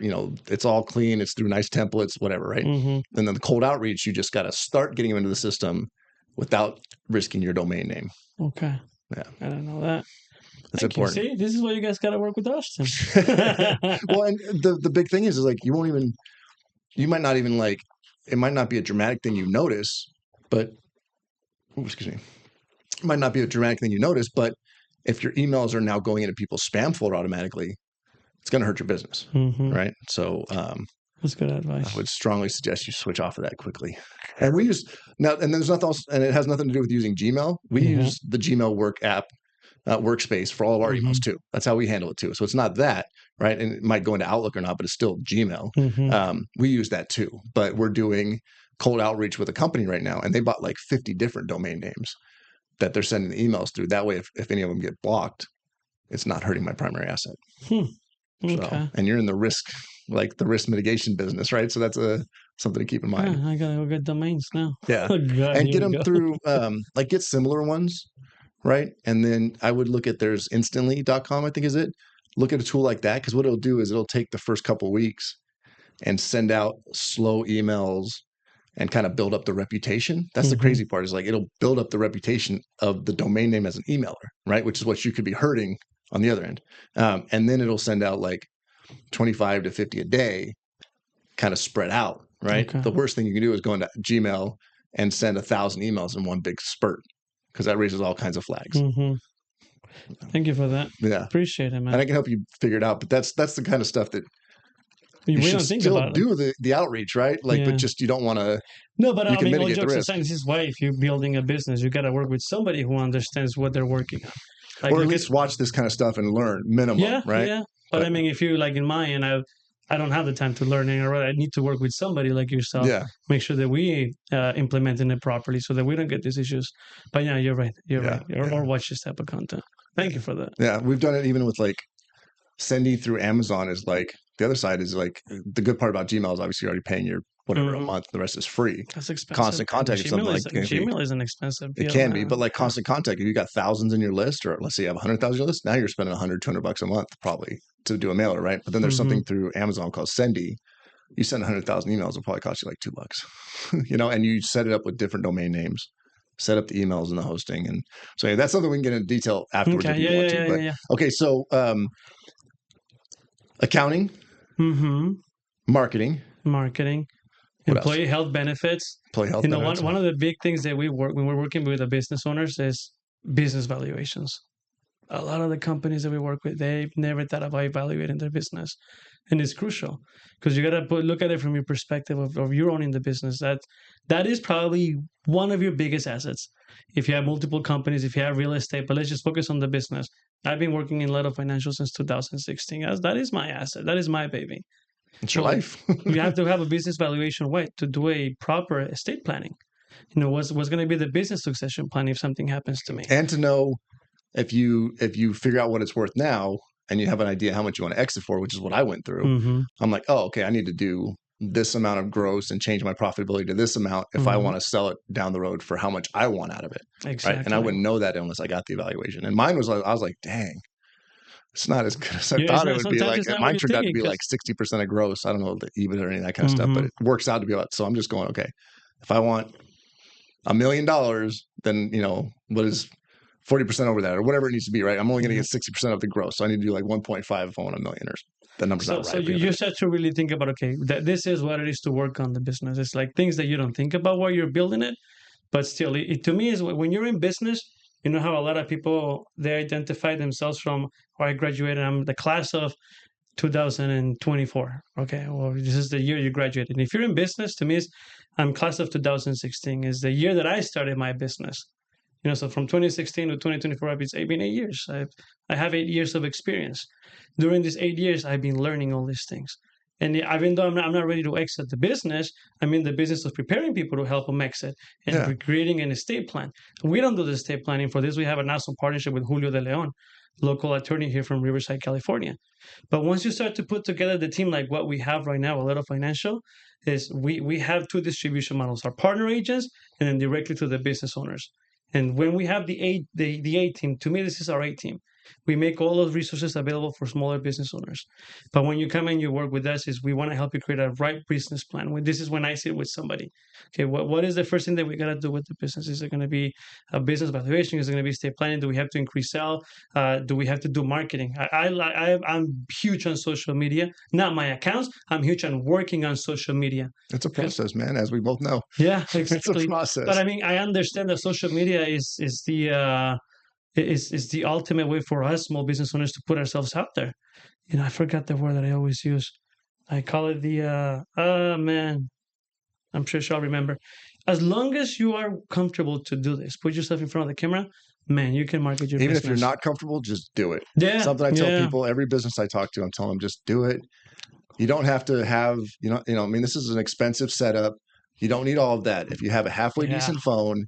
[SPEAKER 1] it's all clean. It's through nice templates, whatever, right? And then the cold outreach, you just got to start getting them into the system without risking your domain name.
[SPEAKER 2] Okay.
[SPEAKER 1] Yeah.
[SPEAKER 2] I don't know that.
[SPEAKER 1] That's
[SPEAKER 2] Thank
[SPEAKER 1] important.
[SPEAKER 2] You. See, this is why you guys got to work with Austin.
[SPEAKER 1] Well, and the big thing is like, you might not even like, it might not be a dramatic thing you notice, but, excuse me. It might not be a dramatic thing you notice, but if your emails are now going into people's spam folder automatically, it's going to hurt your business, right? So
[SPEAKER 2] that's good advice.
[SPEAKER 1] I would strongly suggest you switch off of that quickly. And we use now, and there's nothing else, and it has nothing to do with using Gmail. We use the Gmail work app workspace for all of our emails too. That's how we handle it too. So it's not that, right? And it might go into Outlook or not, but it's still Gmail. We use that too, but we're doing cold outreach with a company right now, and they bought like 50 different domain names that they're sending the emails through. That way, if any of them get blocked, it's not hurting my primary asset.
[SPEAKER 2] Okay.
[SPEAKER 1] So, and you're in the risk mitigation business, right? So that's something to keep in mind.
[SPEAKER 2] I gotta go get domains now.
[SPEAKER 1] Yeah,
[SPEAKER 2] Oh, God,
[SPEAKER 1] and get them through, get similar ones, right? And then I would look at there's instantly.com, I think is it. Look at a tool like that, because what it'll do is it'll take the first couple of weeks and send out slow emails and kind of build up the reputation. That's the crazy part, is like it'll build up the reputation of the domain name as an emailer, right? Which is what you could be hurting on the other end. And then it'll send out like 25 to 50 a day, kind of spread out, right? Okay. The worst thing you can do is go into Gmail and send 1,000 emails in one big spurt, because that raises all kinds of flags.
[SPEAKER 2] Thank you for that.
[SPEAKER 1] Yeah.
[SPEAKER 2] Appreciate it, man.
[SPEAKER 1] And I can help you figure it out, but that's the kind of stuff that
[SPEAKER 2] you
[SPEAKER 1] should still do the outreach, right? Like, but just you don't want to.
[SPEAKER 2] No, but I mean, all jokes aside, this is why if you're building a business, you got to work with somebody who understands what they're working on.
[SPEAKER 1] Like, or at least watch this kind of stuff and learn minimum, right?
[SPEAKER 2] Yeah. But I mean, if you like in my end, I don't have the time to learn, and I need to work with somebody like yourself. Yeah. Make sure that we implementing it properly so that we don't get these issues. But yeah, you're right. You're right. Or watch this type of content. Thank you for that.
[SPEAKER 1] Yeah, we've done it even with like sending through Amazon. Is like the other side is like the good part about Gmail is obviously you're already paying your whatever a month. The rest is free.
[SPEAKER 2] That's expensive.
[SPEAKER 1] Constant Contact is something like
[SPEAKER 2] Gmail isn't expensive.
[SPEAKER 1] It can be, but like Constant Contact, if you got thousands in your list, or let's say you have 100,000 in your list, now you're spending $100-200 a month probably to do a mailer, right? But then there's something through Amazon called Sendy. You send 100,000 emails, it'll probably cost you like $2, and you set it up with different domain names, set up the emails and the hosting, and so that's something we can get into detail afterwards if you want to. But okay, so accounting, marketing.
[SPEAKER 2] Employee health benefits.
[SPEAKER 1] Employee health benefits.
[SPEAKER 2] One of the big things that we work when we're working with the business owners is business valuations. A lot of the companies that we work with, they've never thought about evaluating their business, and it's crucial because you got to look at it from your perspective of you owning the business. That is probably one of your biggest assets. If you have multiple companies, if you have real estate, but let's just focus on the business. I've been working in Leto Financial since 2016. That is my asset. That is my baby.
[SPEAKER 1] It's your life.
[SPEAKER 2] You have to have a business valuation to do a proper estate planning. What's going to be the business succession plan if something happens to me,
[SPEAKER 1] and to know if you figure out what it's worth now and you have an idea how much you want to exit for, which is what I went through. I'm like, oh, okay, I need to do this amount of gross and change my profitability to this amount if I want to sell it down the road for how much I want out of it.
[SPEAKER 2] Exactly.
[SPEAKER 1] Right? And I wouldn't know that unless I got the evaluation. And mine was like, I was like, dang. It's not as good as I thought it would be. Like mine turned out to be like 60% of gross. I don't know the EBIT or any of that kind of stuff, but it works out to be about. So I'm just going, okay, if I want $1 million, then what is 40% over that or whatever it needs to be, right? I'm only going to
[SPEAKER 2] Yeah.
[SPEAKER 1] get 60% of the gross. So I need to do like 1.5 if I want $1 million. That number's not right.
[SPEAKER 2] So you start to really think about, okay, this is what it is to work on the business. It's like things that you don't think about while you're building it, but still, to me, is when you're in business, you know how a lot of people, they identify themselves from, I graduated, I'm the class of 2024. Okay, well, this is the year you graduated. And if you're in business, to me, I'm class of 2016. Is the year that I started my business. You know, so from 2016 to 2024, it's been 8 years. I have 8 years of experience. During these 8 years, I've been learning all these things. And even though I'm not ready to exit the business, I'm in the business of preparing people to help them exit and creating an estate plan. We don't do the estate planning for this. We have an awesome partnership with Julio de Leon, local attorney here from Riverside, California. But once you start to put together the team like what we have right now, a lot of financial, is we have two distribution models: our partner agents and then directly to the business owners. And when we have the A team, to me, this is our A team. We make all those resources available for smaller business owners. But when you come and you work with us, is we want to help you create a right business plan. This is when I sit with somebody. Okay, what is the first thing that we got to do with the business? Is it going to be a business valuation? Is it going to be estate planning? Do we have to increase sale? Do we have to do marketing? I'm huge on social media. Not my accounts. I'm huge on working on social media.
[SPEAKER 1] It's a process, man, as we both know.
[SPEAKER 2] Yeah, exactly.
[SPEAKER 1] It's a process.
[SPEAKER 2] But I mean, I understand that social media is the ultimate way for us small business owners to put ourselves out there. You know, I forgot the word that I always use. I call it man. I'm sure she'll remember. As long as you are comfortable to do this, put yourself in front of the camera, man, you can market your business.
[SPEAKER 1] Even if you're not comfortable, just do it.
[SPEAKER 2] Yeah.
[SPEAKER 1] Something I tell people, every business I talk to, I'm telling them, just do it. You don't have to have, I mean, this is an expensive setup. You don't need all of that. If you have a halfway decent phone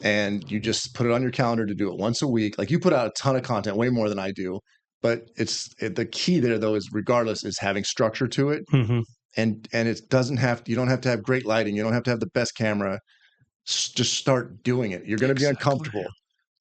[SPEAKER 1] and you just put it on your calendar to do it once a week, like you put out a ton of content, way more than I do. But the key there, though, is regardless, is having structure to it.
[SPEAKER 2] Mm-hmm.
[SPEAKER 1] And it doesn't you don't have to have great lighting. You don't have to have the best camera. Just start doing it. You're going to be uncomfortable.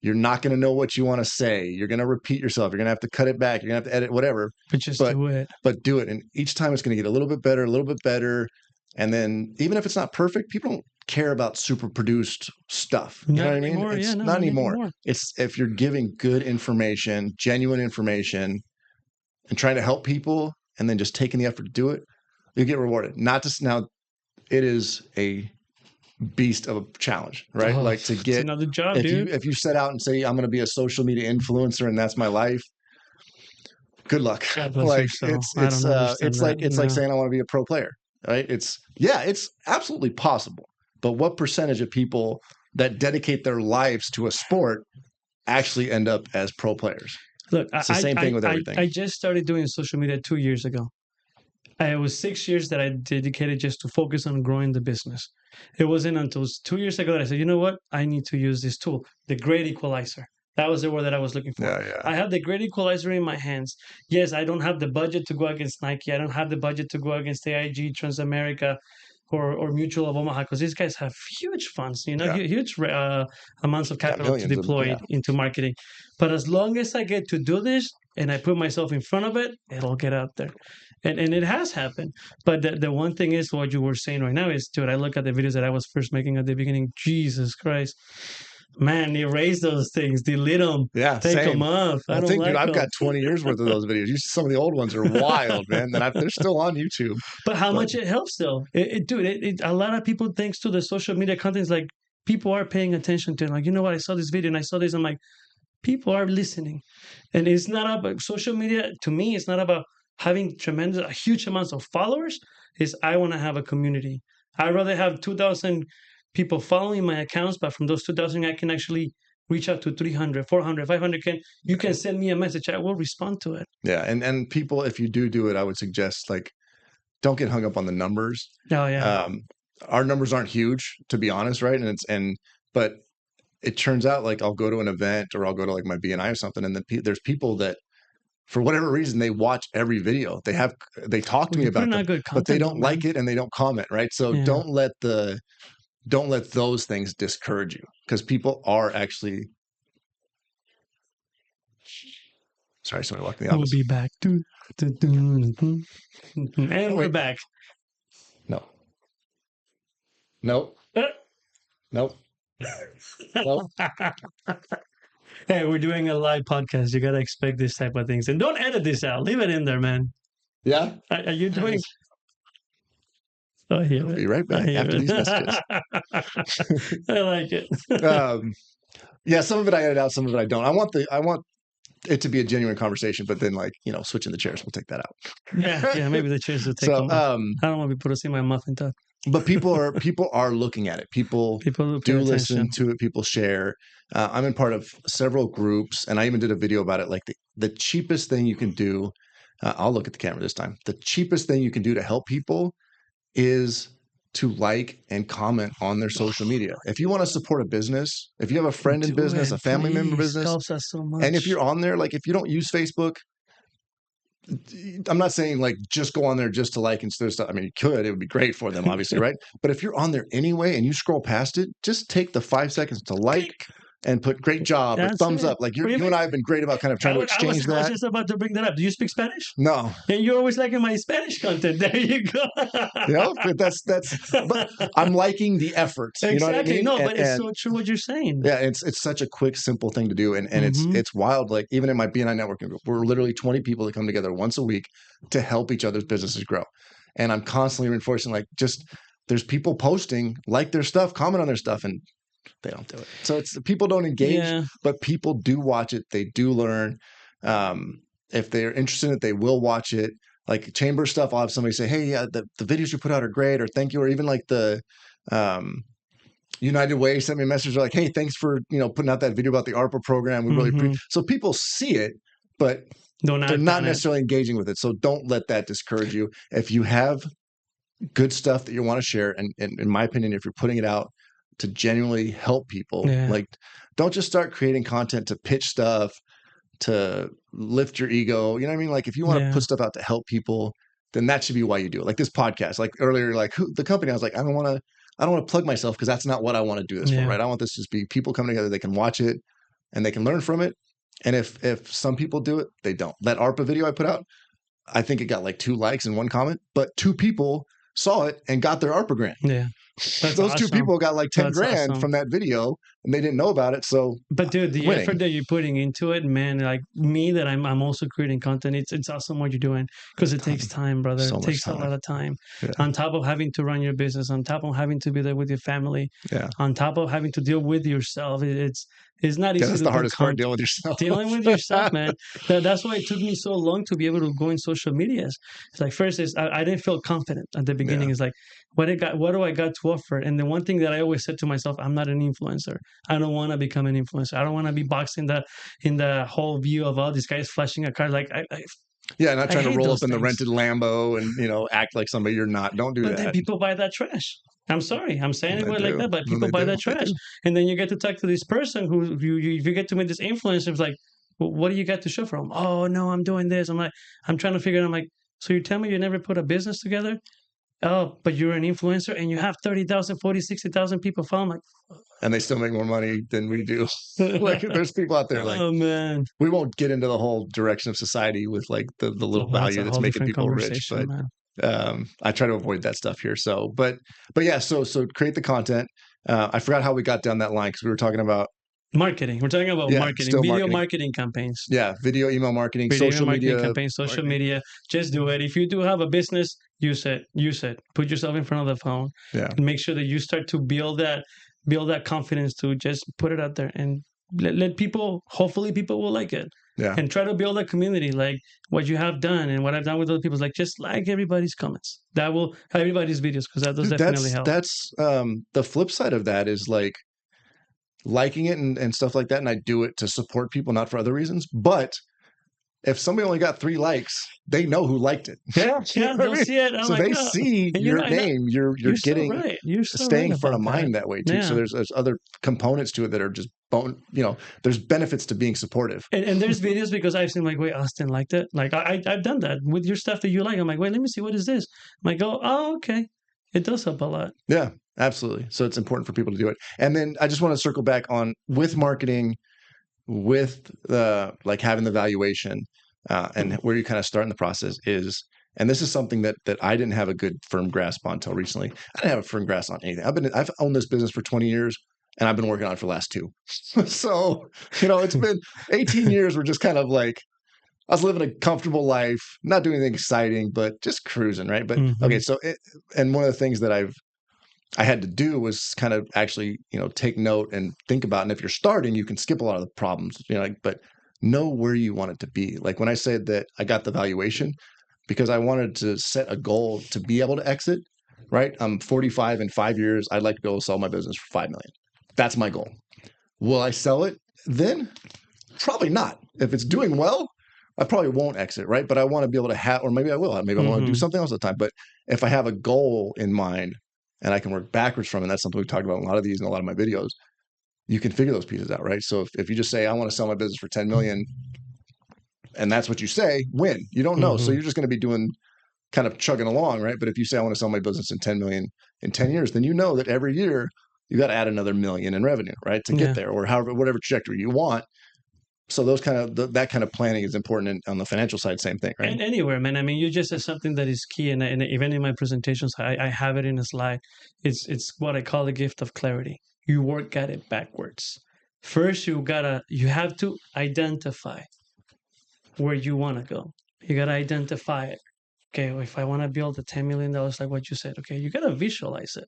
[SPEAKER 1] You're not going to know what you want to say. You're going to repeat yourself. You're going to have to cut it back. You're going to have to edit, whatever.
[SPEAKER 2] But do it.
[SPEAKER 1] But do it. And each time it's going to get a little bit better. And then even if it's not perfect, people don't care about super produced stuff. You know what I mean? It's not anymore. It's if you're giving good information, genuine information, and trying to help people, and then just taking the effort to do it, you get rewarded. Not just now, it is a beast of a challenge, right? Like to get
[SPEAKER 2] another job, dude.
[SPEAKER 1] If you set out and say I'm going to be a social media influencer and that's my life, good luck. Like it's like saying I want to be a pro player, right? It's absolutely possible. But what percentage of people that dedicate their lives to a sport actually end up as pro players?
[SPEAKER 2] Look,
[SPEAKER 1] it's the same thing with everything.
[SPEAKER 2] I just started doing social media 2 years ago. It was 6 years that I dedicated just to focus on growing the business. It wasn't until 2 years ago that I said, you know what? I need to use this tool, the great equalizer. That was the word that I was looking for.
[SPEAKER 1] Yeah.
[SPEAKER 2] I have the great equalizer in my hands. Yes, I don't have the budget to go against Nike. I don't have the budget to go against AIG, Transamerica, or Mutual of Omaha, because these guys have huge funds, huge amounts of capital to deploy into marketing. But as long as I get to do this and I put myself in front of it, it'll get out there. And it has happened. But the one thing is what you were saying right now is, dude, I look at the videos that I was first making at the beginning. Jesus Christ. Man, erase those things, delete them, take them off.
[SPEAKER 1] Dude, I've got 20 years worth of those videos. Some of the old ones are wild, man. They're still on YouTube.
[SPEAKER 2] But how much it helps, though, dude. A lot of people, thanks to the social media content, like people are paying attention to it. Like, you know what? I saw this video and I saw this. I'm like, people are listening, and it's not about social media. To me, it's not about having huge amounts of followers. I want to have a community. I'd rather have 2,000 people following my accounts, but from those 2,000, I can actually reach out to 300, 400, 500. You can send me a message. I will respond to it. Yeah.
[SPEAKER 1] And people, if you do it, I would suggest, like, don't get hung up on the numbers.
[SPEAKER 2] Oh, yeah.
[SPEAKER 1] Our numbers aren't huge, to be honest. Right. But it turns out, like, I'll go to an event or I'll go to like my BNI or something. And then there's people that, for whatever reason, they watch every video. They talk to me about it, but they don't like it and they don't comment. Right. So don't let those things discourage you, because people are actually. Sorry, somebody walked in the office.
[SPEAKER 2] We'll be back. And we're back.
[SPEAKER 1] No. Nope. Nope. Nope.
[SPEAKER 2] Hey, we're doing a live podcast. You gotta expect this type of things, and don't edit this out. Leave it in there, man.
[SPEAKER 1] Yeah.
[SPEAKER 2] Are you doing? I hear
[SPEAKER 1] We'll
[SPEAKER 2] it.
[SPEAKER 1] be right
[SPEAKER 2] I
[SPEAKER 1] back
[SPEAKER 2] hear
[SPEAKER 1] after
[SPEAKER 2] it.
[SPEAKER 1] these messages.
[SPEAKER 2] I like it.
[SPEAKER 1] Yeah, some of it I edit out, some of it I don't. I want it to be a genuine conversation, but then like, switching the chairs, we'll take that out.
[SPEAKER 2] Yeah, maybe the chairs will take
[SPEAKER 1] So,
[SPEAKER 2] them off. I don't want to be put to see my muffin top.
[SPEAKER 1] but people are looking at it. People
[SPEAKER 2] People
[SPEAKER 1] do
[SPEAKER 2] pay
[SPEAKER 1] listen
[SPEAKER 2] attention.
[SPEAKER 1] to it. People share. I'm in part of several groups, and I even did a video about it. Like the cheapest thing you can do. I'll look at the camera this time. The cheapest thing you can do to help people is to like and comment on their social media. If you want to support a business, if you have a friend in
[SPEAKER 2] Do
[SPEAKER 1] business,
[SPEAKER 2] it,
[SPEAKER 1] a family member
[SPEAKER 2] please.
[SPEAKER 1] business,
[SPEAKER 2] Helps us so much.
[SPEAKER 1] and if you're on there, like if you don't use Facebook, I'm not saying like just go on there just to like and stuff. I mean, you could, it would be great for them, obviously, right? But if you're on there anyway and you scroll past it, just take the 5 seconds to like and put great job or
[SPEAKER 2] That's
[SPEAKER 1] thumbs
[SPEAKER 2] it.
[SPEAKER 1] up. Like you and I have been great about kind of trying to exchange
[SPEAKER 2] I was
[SPEAKER 1] that.
[SPEAKER 2] just about to bring that up. Do you speak Spanish?
[SPEAKER 1] No.
[SPEAKER 2] And you're always liking my Spanish content. There you go.
[SPEAKER 1] But but I'm liking the effort.
[SPEAKER 2] Exactly.
[SPEAKER 1] You know what I mean?
[SPEAKER 2] No, but it's so true what you're saying.
[SPEAKER 1] Yeah, it's such a quick, simple thing to do. And it's wild. Like even in my BNI networking group, we're literally 20 people that come together once a week to help each other's businesses grow. And I'm constantly reinforcing like just there's people posting, like their stuff, comment on their stuff, and they don't do it. So it's people don't engage, but people do watch it. They do learn. If they're interested in it, they will watch it. Like chamber stuff, I'll have somebody say, "Hey, yeah, the videos you put out are great," or "Thank you," or even like the United Way sent me a message like, "Hey, thanks for putting out that video about the ARPA program. We really appreciate." So people see it, but they're not necessarily engaging with it. So don't let that discourage you. If you have good stuff that you want to share, and in my opinion, if you're putting it out to genuinely help people, like don't just start creating content to pitch stuff, to lift your ego. You know what I mean? Like if you want to put stuff out to help people, then that should be why you do it. Like this podcast, like earlier, like the company, I was like, I don't want to plug myself because that's not what I want to do this for, right? I want this to just be people coming together. They can watch it and they can learn from it. And if some people do it, they don't. That ARPA video I put out, I think it got like 2 likes and 1 comment, but 2 people saw it and got their ARPA grant.
[SPEAKER 2] Yeah.
[SPEAKER 1] Those 2 people got like 10 grand from that video and they didn't know about it. So,
[SPEAKER 2] but dude, the effort that you're putting into it, man, like me, that I'm also creating content. It's awesome what you're doing because it takes time, brother. It takes a lot of time. On top of having to run your business, on top of having to be there with your family, on top of having to deal with yourself, it's not easy.
[SPEAKER 1] That's the hardest part, dealing with yourself.
[SPEAKER 2] Dealing with yourself, man. That's why it took me so long to be able to go in social media. It's like first I didn't feel confident at the beginning. It's like what do I got to offer? And the one thing that I always said to myself, I'm not an influencer. I don't want to become an influencer. I don't want to be boxed in the whole view of all these guys flashing a car. Like
[SPEAKER 1] not trying to roll up in the rented Lambo and act like somebody you're not. Don't do that.
[SPEAKER 2] But then people buy that trash. I'm sorry, I'm saying it like that, but people buy that trash. And then you get to talk to this person who you get to meet this influencer. It's like, well, what do you got to show for them? Oh no, I'm doing this. I'm like, I'm trying to figure it out. I'm like, so you tell me you never put a business together? Oh, but you're an influencer and you have 30,000, 40, 60,000 people following. Like,
[SPEAKER 1] and they still make more money than we do. Like there's people out there like,
[SPEAKER 2] oh man,
[SPEAKER 1] we won't get into the whole direction of society with like the little value that's making people rich, but I try to avoid that stuff here. So, but yeah, so create the content. I forgot how we got down that line because we were talking about
[SPEAKER 2] marketing. We're talking about marketing, video marketing campaigns.
[SPEAKER 1] Yeah, video, email marketing, social media
[SPEAKER 2] campaigns, social media. Just do it. If you do have a business, use it. Put yourself in front of the phone. And make sure that you start to build that confidence to just put it out there and let people. Hopefully, people will like it. And try to build a community like what you have done and what I've done with other people. Is like just like everybody's comments. That will everybody's videos because that does definitely help.
[SPEAKER 1] That's the flip side of that is like liking it and stuff like that. And I do it to support people, not for other reasons. But if somebody only got 3 likes, they know who liked it.
[SPEAKER 2] They'll see it.
[SPEAKER 1] So they see your name. You're getting
[SPEAKER 2] so right. You're so
[SPEAKER 1] staying front of mind that way too. So there's other components to it that are just there's benefits to being supportive.
[SPEAKER 2] And there's videos because I've seen like, wait, Austin liked it. Like I've done that with your stuff that you like. I'm like, wait, let me see, what is this? I'm like, oh, okay. It does help a lot.
[SPEAKER 1] Yeah, absolutely. So it's important for people to do it. And then I just want to circle back on with marketing, with like having the valuation and where you kind of start in the process is, and this is something that I didn't have a good firm grasp on until recently. I didn't have a firm grasp on anything. I've owned this business for 20 years. and I've been working on it for the last 2. So, it's been 18 years. We're just kind of like, I was living a comfortable life, not doing anything exciting, but just cruising, right? But okay, so and one of the things that I had to do was kind of actually, take note and think about. And if you're starting, you can skip a lot of the problems, but know where you want it to be. Like when I said that I got the valuation, because I wanted to set a goal to be able to exit, right? I'm 45 in 5 years. I'd like to be able to sell my business for 5 million. That's my goal. Will I sell it then? Probably not. If it's doing well, I probably won't exit, right? But I want to be able to have, or maybe I will. Maybe I want to do something else at the time. But if I have a goal in mind and I can work backwards from it, and that's something we talked about in a lot of these and a lot of my videos, you can figure those pieces out, right? So if you just say, I want to sell my business for 10 million, and that's what you say, win. You don't know. So you're just going to be doing kind of chugging along, right? But if you say, I want to sell my business in 10 million in 10 years, then you know that every year you got to add another million in revenue, right? To get there, or whatever trajectory you want. So those that kind of planning is important on the financial side. Same thing, right?
[SPEAKER 2] And anywhere, man. I mean, you just said something that is key, and even in my presentations, I have it in a slide. It's what I call the gift of clarity. You work at it backwards. First, you have to identify where you want to go. You gotta identify it. Okay, if I want to build a $10 million, like what you said, okay, you gotta visualize it.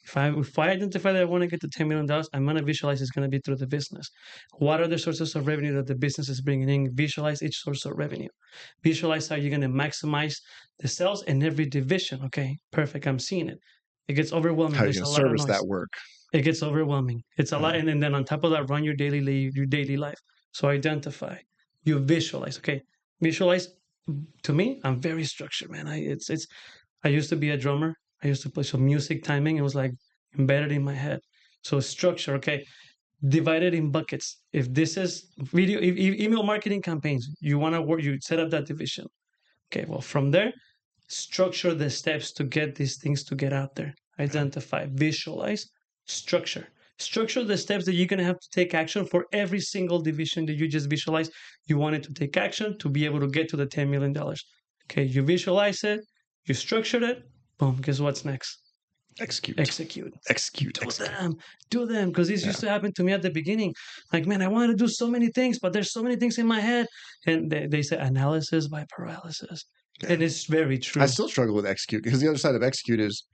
[SPEAKER 2] If I identify that I want to get to $10 million, I'm going to visualize it's going to be through the business. What are the sources of revenue that the business is bringing in? Visualize each source of revenue. Visualize how you're going to maximize the sales in every division. Okay, perfect. I'm seeing it. It gets overwhelming.
[SPEAKER 1] How are you going to service that work?
[SPEAKER 2] It gets overwhelming. It's a lot. And then on top of that, run your daily life. So identify. You visualize. Okay, visualize. To me, I'm very structured, man. I used to be a drummer. I used to play some music timing. It was like embedded in my head. So structure, okay, divided in buckets. If this is video, email marketing campaigns, you want to work, you set up that division. Okay, well, from there, structure the steps to get these things to get out there. Identify, visualize, structure. Structure the steps that you're going to have to take action for every single division that you just visualize. You wanted to take action to be able to get to the $10 million. Okay, you visualize it, you structured it. Boom, guess what's next?
[SPEAKER 1] Execute.
[SPEAKER 2] Do them. Because this used to happen to me at the beginning. Like, man, I wanted to do so many things, but there's so many things in my head. And they say analysis by paralysis. Yeah. And it's very true.
[SPEAKER 1] I still struggle with execute, because the other side of execute is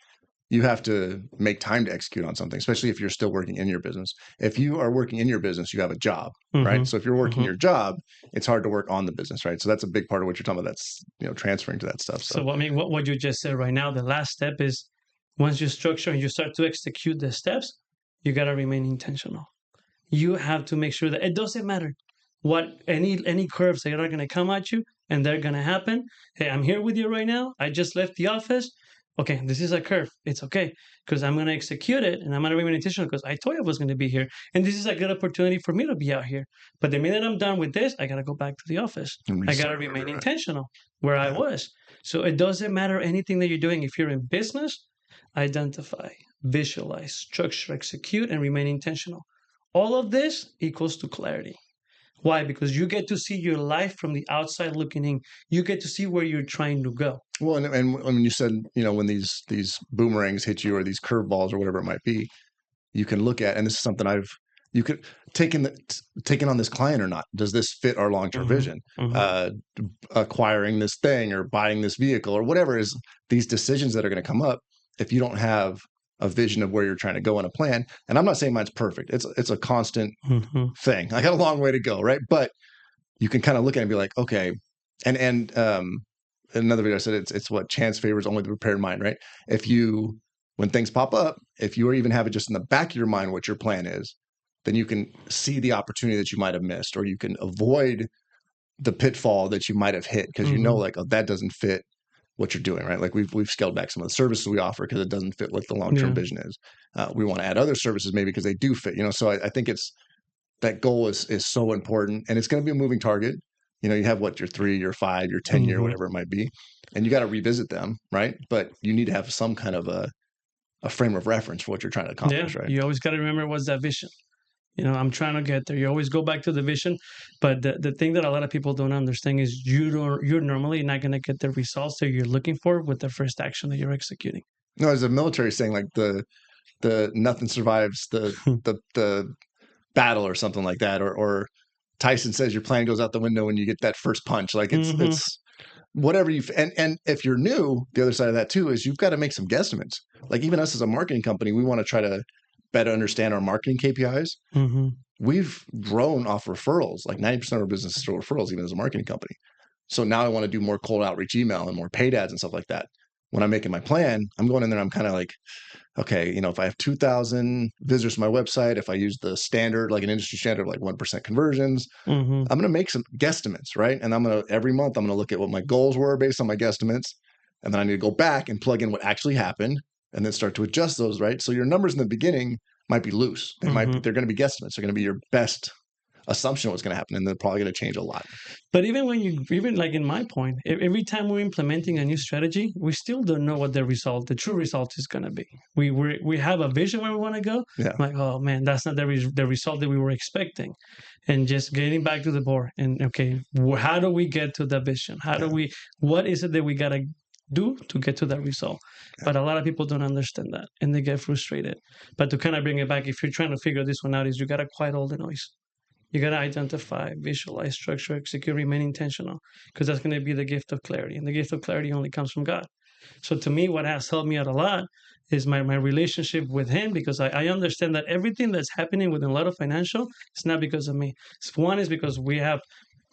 [SPEAKER 1] you have to make time to execute on something, especially if you're still working in your business. If you are working in your business, you have a job, right? So if you're working your job, it's hard to work on the business, right? So that's a big part of what you're talking about. That's, transferring to that stuff.
[SPEAKER 2] So I mean, what you just said right now, the last step is once you structure and you start to execute the steps, you got to remain intentional. You have to make sure that it doesn't matter what any curves that are going to come at you, and they're going to happen. Hey, I'm here with you right now. I just left the office. Okay, this is a curve. It's okay, because I'm going to execute it, and I'm going to remain intentional because I told you I was going to be here. And this is a good opportunity for me to be out here. But the minute I'm done with this, I got to go back to the office. I got to remain intentional where I was. So it doesn't matter anything that you're doing. If you're in business, identify, visualize, structure, execute, and remain intentional. All of this equals to clarity. Why? Because you get to see your life from the outside looking in. You get to see where you're trying to go.
[SPEAKER 1] Well, and when you said, when these boomerangs hit you, or these curveballs or whatever it might be, you can look at, and this is something you could taking on this client or not. Does this fit our long-term vision? Acquiring this thing or buying this vehicle or whatever is these decisions that are going to come up if you don't have a vision of where you're trying to go in a plan. And I'm not saying mine's perfect. It's a constant thing. I got a long way to go, right? But you can kind of look at it and be like, okay. And another video I said it's what chance favors only the prepared mind, right? When things pop up, if you even have it just in the back of your mind what your plan is, then you can see the opportunity that you might have missed, or you can avoid the pitfall that you might have hit because like, oh, that doesn't fit what you're doing, right? Like we've scaled back some of the services we offer because it doesn't fit what the long-term vision is. We want to add other services maybe because they do fit, so I think that goal is so important, and it's going to be a moving target. You have what, your 3, your 5, your 10 year, whatever it might be, and you got to revisit them, right? But you need to have some kind of a frame of reference for what you're trying to accomplish, right?
[SPEAKER 2] You always got to remember what's that vision. I'm trying to get there. You always go back to the vision, but the thing that a lot of people don't understand is you're normally not going to get the results that you're looking for with the first action that you're executing.
[SPEAKER 1] No, as a military saying, like the the nothing survives the battle or something like that, or Tyson says your plan goes out the window when you get that first punch. Like it's whatever you and if you're new, the other side of that too is you've got to make some guesstimates. Like even us as a marketing company, we want to try to better understand our marketing KPIs. We've grown off referrals. Like 90% of our business is through referrals, even as a marketing company. So now I want to do more cold outreach email and more paid ads and stuff like that. When I'm making my plan, I'm going in there, I'm kind of like, okay, if I have 2,000 visitors to my website, if I use the standard, like an industry standard, like 1% conversions, I'm going to make some guesstimates, right? And every month, I'm going to look at what my goals were based on my guesstimates. And then I need to go back and plug in what actually happened and then start to adjust those, right? So your numbers in the beginning might be loose. They're going to be guesstimates. They're going to be your best assumption of what's going to happen, and they're probably going to change a lot.
[SPEAKER 2] But even like in my point, every time we're implementing a new strategy, we still don't know what the true result is going to be. We have a vision where we want to go.
[SPEAKER 1] Yeah.
[SPEAKER 2] Like, oh man, that's not the result that we were expecting. And just getting back to the board and okay, how do we get to the vision? What is it that we got to do to get to that result? But a lot of people don't understand that and they get frustrated. But to kind of bring it back, if you're trying to figure this one out, is you got to quiet all the noise. You got to identify, visualize, structure, execute, remain intentional, because that's going to be the gift of clarity. And the gift of clarity only comes from God. So to me, what has helped me out a lot is my relationship with him, because I understand that everything that's happening within a lot of financial is not because of me. One is because we have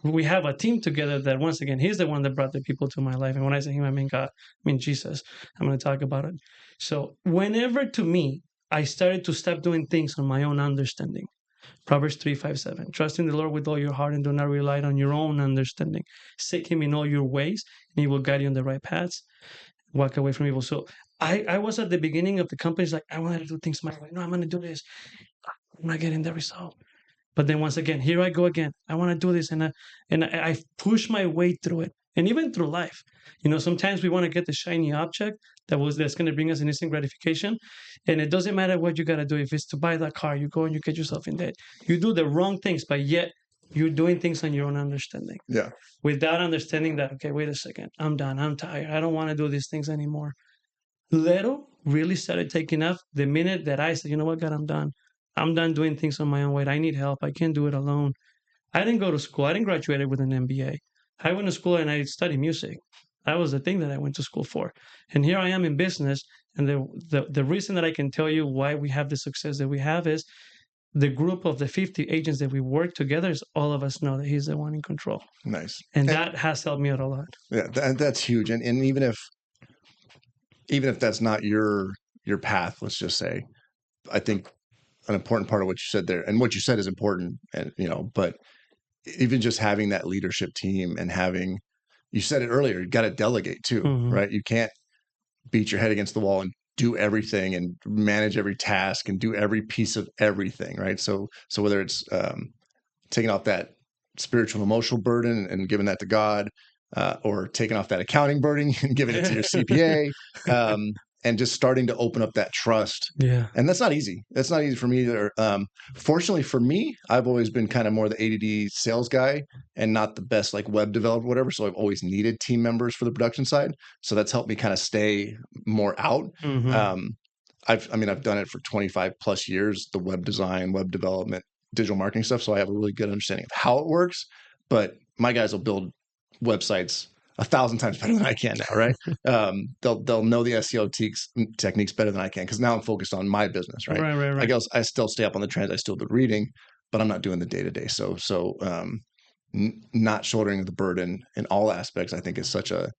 [SPEAKER 2] a team together that, once again, he's the one that brought the people to my life. And when I say him, I mean God, I mean Jesus. I'm going to talk about it. So whenever, to me, I started to stop doing things on my own understanding. Proverbs 3:5-7. Trust in the Lord with all your heart and do not rely on your own understanding. Seek him in all your ways, and he will guide you on the right paths. Walk away from evil. So I was at the beginning of the company, like, I wanted to do things my way. No, I'm going to do this. I'm not getting the result. But then once again, here I go again. I want to do this, and I push my way through it. And even through life, sometimes we want to get the shiny object that's going to bring us an instant gratification. And it doesn't matter what you got to do. If it's to buy that car, you go and you get yourself in debt. You do the wrong things, but yet you're doing things on your own understanding.
[SPEAKER 1] Yeah.
[SPEAKER 2] Without understanding that, okay, wait a second. I'm done. I'm tired. I don't want to do these things anymore. Little really started taking off the minute that I said, you know what, God, I'm done. I'm done doing things on my own way. I need help. I can't do it alone. I didn't go to school. I didn't graduate with an MBA. I went to school and I studied music. That was the thing that I went to school for. And here I am in business. And the reason that I can tell you why we have the success that we have is the group of the 50 agents that we work together is all of us know that he's the one in control.
[SPEAKER 1] Nice.
[SPEAKER 2] And that has helped me out a lot.
[SPEAKER 1] Yeah, that's huge. And even if that's not your path, let's just say, I think an important part of what you said there, and what you said is important, and but even just having that leadership team and you said it earlier, you got to delegate too, right? You can't beat your head against the wall and do everything and manage every task and do every piece of everything, right? So whether it's taking off that spiritual and emotional burden and giving that to God, or taking off that accounting burden and giving it to your CPA, and just starting to open up that trust.
[SPEAKER 2] Yeah.
[SPEAKER 1] And that's not easy. That's not easy for me either. Fortunately for me, I've always been kind of more the ADD sales guy and not the best like web developer, whatever. So I've always needed team members for the production side. So that's helped me kind of stay more out. I've done it for 25 plus years, the web design, web development, digital marketing stuff. So I have a really good understanding of how it works, but my guys will build websites 1,000 times better than I can now, right? They'll know the SEO techniques better than I can, because now I'm focused on my business, right?
[SPEAKER 2] Right.
[SPEAKER 1] I guess I still stay up on the trends. I still do reading, but I'm not doing the day-to-day. So not shouldering the burden in all aspects, I think, is such a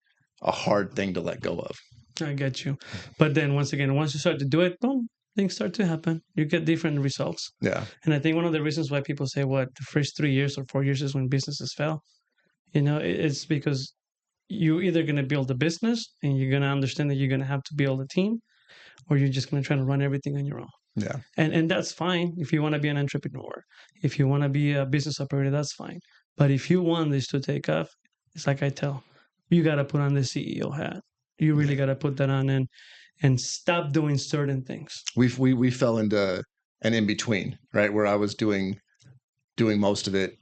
[SPEAKER 1] hard thing to let go of.
[SPEAKER 2] I get you. But then once you start to do it, boom, things start to happen. You get different results.
[SPEAKER 1] Yeah.
[SPEAKER 2] And I think one of the reasons why people say the first 3 years or 4 years is when businesses fail, it's because you're either going to build a business and you're going to understand that you're going to have to build a team, or you're just going to try to run everything on your own.
[SPEAKER 1] Yeah.
[SPEAKER 2] And that's fine. If you want to be an entrepreneur, if you want to be a business operator, that's fine. But if you want this to take off, it's like I tell, you got to put on the CEO hat. You really got to put that on and stop doing certain things. We
[SPEAKER 1] fell into an in-between, right? Where I was doing most of it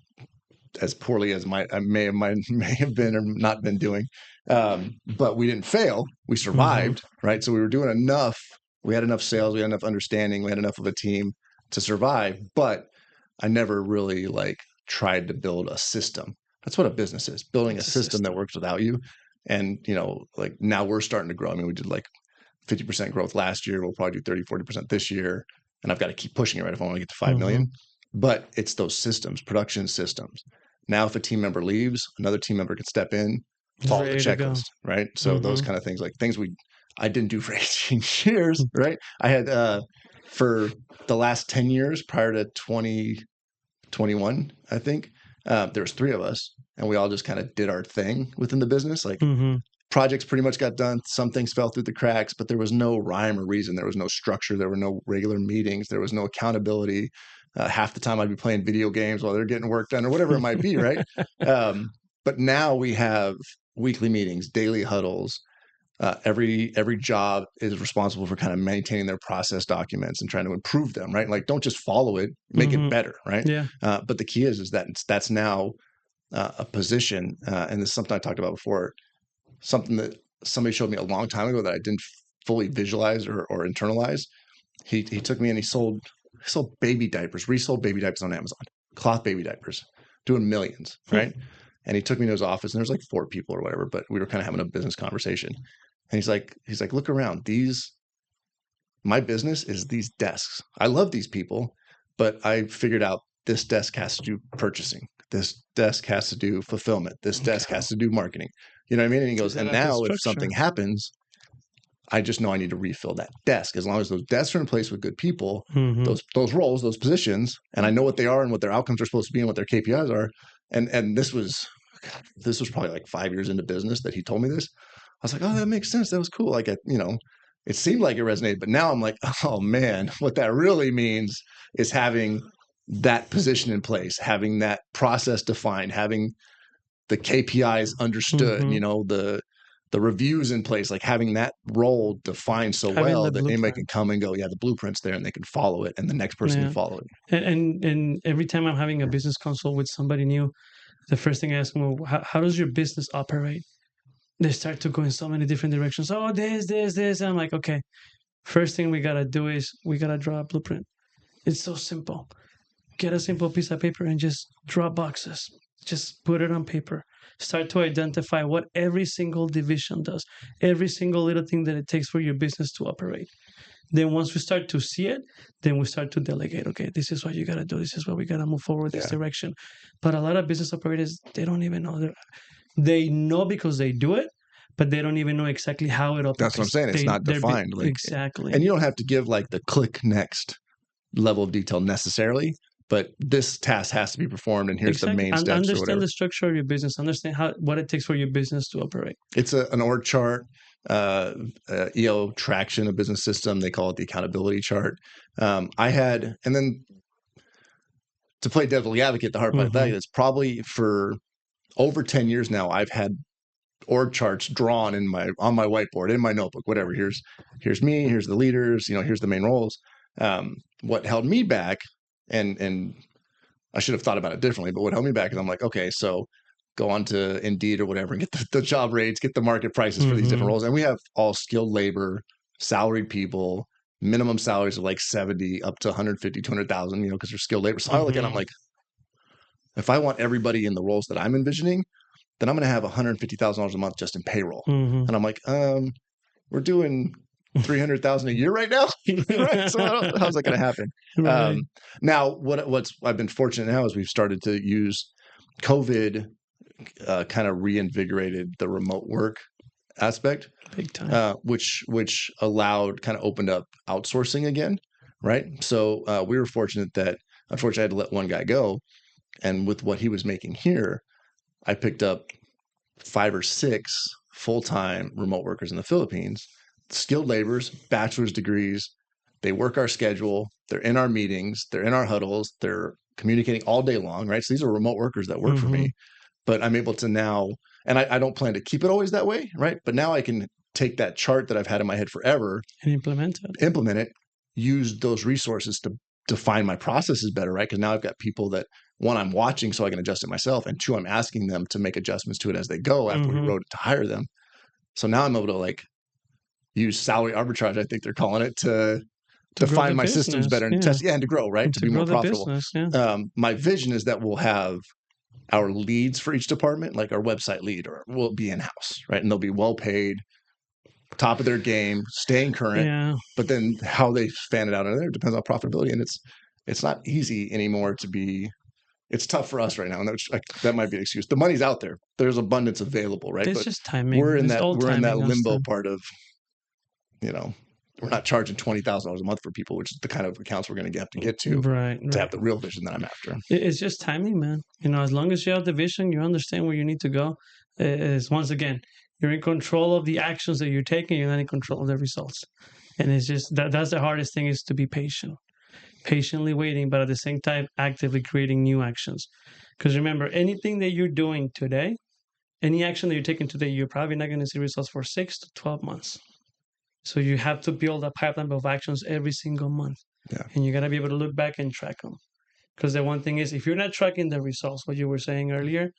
[SPEAKER 1] as poorly as I may have been or not been doing. But we didn't fail. We survived, right? So we were doing enough We had enough sales, we had enough understanding, we had enough of a team to survive, but I never really like tried to build a system. That's what a business is, building a system that works without you. And, like now we're starting to grow. I mean, we did like 50% growth last year. We'll probably do 30-40% this year. And I've got to keep pushing it, right? If I want to get to 5 million, but it's those systems, production systems. Now, if a team member leaves, another team member can step in, follow the checklist, right? So those kind of things, like things I didn't do for 18 years, right? I had, for the last 10 years prior to 2021, I think, there was 3 of us and we all just kind of did our thing within the business. Like projects pretty much got done. Some things fell through the cracks, but there was no rhyme or reason. There was no structure. There were no regular meetings. There was no accountability. Half the time I'd be playing video games while they're getting work done or whatever it might be, right? But now we have weekly meetings, daily huddles. Every job is responsible for kind of maintaining their process documents and trying to improve them, right? Like don't just follow it, make it better, right?
[SPEAKER 2] Yeah.
[SPEAKER 1] But the key is that that's now a position, and this is something I talked about before, something that somebody showed me a long time ago that I didn't fully visualize or internalize. He took me and he sold baby diapers, resold baby diapers on Amazon, cloth baby diapers, doing millions, right? And he took me to his office and there's like 4 people or whatever, but we were kind of having a business conversation. And he's like, look around. My business is these desks. I love these people, but I figured out this desk has to do purchasing. This desk has to do fulfillment. This desk has to do marketing. You know what I mean? And he goes, and now if something happens, I just know I need to refill that desk. As long as those desks are in place with good people, those roles, those positions, and I know what they are and what their outcomes are supposed to be and what their KPIs are. And this was probably like 5 years into business that he told me this. I was like, oh, that makes sense. That was cool. Like, it seemed like it resonated, but now I'm like, oh man, what that really means is having that position in place, having that process defined, having the KPIs understood, the reviews in place, like having that role defined so well that anybody can come and go, yeah, the blueprint's there and they can follow it and the next person can follow it.
[SPEAKER 2] And every time I'm having a business consult with somebody new, the first thing I ask them, well, how does your business operate? They start to go in so many different directions. Oh, this. And I'm like, okay, first thing we got to do is we got to draw a blueprint. It's so simple. Get a simple piece of paper and just draw boxes. Just put it on paper. Start to identify what every single division does, every single little thing that it takes for your business to operate. Then once we start to see it, then we start to delegate. Okay, this is what you got to do. This is what we got to move forward this direction. But a lot of business operators, they don't even know. They know because they do it, but they don't even know exactly how it operates.
[SPEAKER 1] That's what I'm saying. It's not defined.
[SPEAKER 2] Exactly.
[SPEAKER 1] And you don't have to give like the click next level of detail necessarily, but this task has to be performed and here's the main steps.
[SPEAKER 2] Understand the structure of your business. Understand what it takes for your business to operate.
[SPEAKER 1] It's an org chart, EO traction, a business system. They call it the accountability chart. And then to play devil's advocate, the hard part of that is probably for over 10 years now, I've had org charts drawn on my whiteboard, in my notebook, whatever. Here's me, here's the leaders, here's the main roles. What held me back, and I should have thought about it differently, but what held me back is I'm like, okay, so go on to Indeed or whatever and get the job rates, get the market prices for these different roles. And we have all skilled labor, salaried people, minimum salaries of like 70 up to 150, 200,000, because they're skilled labor. So I look at it, I'm like, if I want everybody in the roles that I'm envisioning, then I'm going to have $150,000 a month just in payroll. And I'm like, we're doing 300,000 a year right now. Right? So how's that going to happen? Right. Now, what's I've been fortunate now is we've started to use COVID, kind of reinvigorated the remote work aspect,
[SPEAKER 2] big time,
[SPEAKER 1] which kind of opened up outsourcing again, right? So we were fortunate that unfortunately I had to let one guy go, and with what he was making here, I picked up 5 or 6 full-time remote workers in the Philippines, skilled laborers, bachelor's degrees. They work our schedule. They're in our meetings. They're in our huddles. They're communicating all day long, right? So these are remote workers that work for me, but I'm able to now, and I don't plan to keep it always that way, right? But now I can take that chart that I've had in my head forever
[SPEAKER 2] and implement it,
[SPEAKER 1] use those resources to define my processes better, right? Because now I've got people that, one, I'm watching so I can adjust it myself, and 2, I'm asking them to make adjustments to it as they go after we wrote it to hire them. So now I'm able to like use salary arbitrage, I think they're calling it, to
[SPEAKER 2] grow
[SPEAKER 1] find
[SPEAKER 2] the
[SPEAKER 1] my systems
[SPEAKER 2] business,
[SPEAKER 1] better and test, and to grow, right?
[SPEAKER 2] and
[SPEAKER 1] To
[SPEAKER 2] to
[SPEAKER 1] be more
[SPEAKER 2] grow the
[SPEAKER 1] profitable.
[SPEAKER 2] business,
[SPEAKER 1] My vision is that we'll have our leads for each department, like our website lead, or will be in-house, right? And they'll be well paid, top of their game, staying current.
[SPEAKER 2] Yeah.
[SPEAKER 1] But then how they fan it out in there depends on profitability, and it's not easy anymore to be. It's tough for us right now, and that might be an excuse. The money's out there. There's abundance available, right?
[SPEAKER 2] It's
[SPEAKER 1] but
[SPEAKER 2] just timing.
[SPEAKER 1] we're in
[SPEAKER 2] It's
[SPEAKER 1] that
[SPEAKER 2] all
[SPEAKER 1] we're in that
[SPEAKER 2] timing on
[SPEAKER 1] limbo
[SPEAKER 2] stuff.
[SPEAKER 1] part of, we're not charging $20,000 a month for people, which is the kind of accounts we're going to have to get to
[SPEAKER 2] Right.
[SPEAKER 1] to have the real vision that I'm after.
[SPEAKER 2] It's just timing, man. As long as you have the vision, you understand where you need to go. Is once again, you're in control of the actions that you're taking. You're not in control of the results. And it's just that's the hardest thing, is to be patient, patiently waiting, but at the same time, actively creating new actions. Because remember, anything that you're doing today, any action that you're taking today, you're probably not going to see results for 6 to 12 months. So you have to build a pipeline of actions every single month.
[SPEAKER 1] Yeah.
[SPEAKER 2] And you got to be able to look back and track them. Because the one thing is, if you're not tracking the results, what you were saying earlier,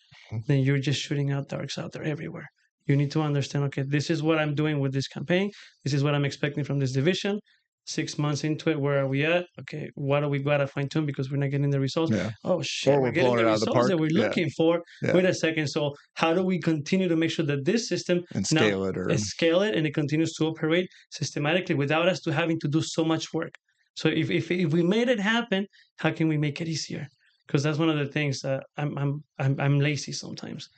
[SPEAKER 2] then you're just shooting out darks out there everywhere. You need to understand, okay, this is what I'm doing with this campaign. This is what I'm expecting from this division. 6 months into it, where are we at? Okay, what do we got to fine tune because we're not getting the results?
[SPEAKER 1] Yeah.
[SPEAKER 2] Oh, shit,
[SPEAKER 1] Or
[SPEAKER 2] we're getting the results that we're looking for.
[SPEAKER 1] Yeah.
[SPEAKER 2] Wait a second. So how do we continue to make sure that this system
[SPEAKER 1] and scale it
[SPEAKER 2] and it continues to operate systematically without us to having to do so much work? So if we made it happen, how can we make it easier? Because that's one of the things that I'm lazy sometimes.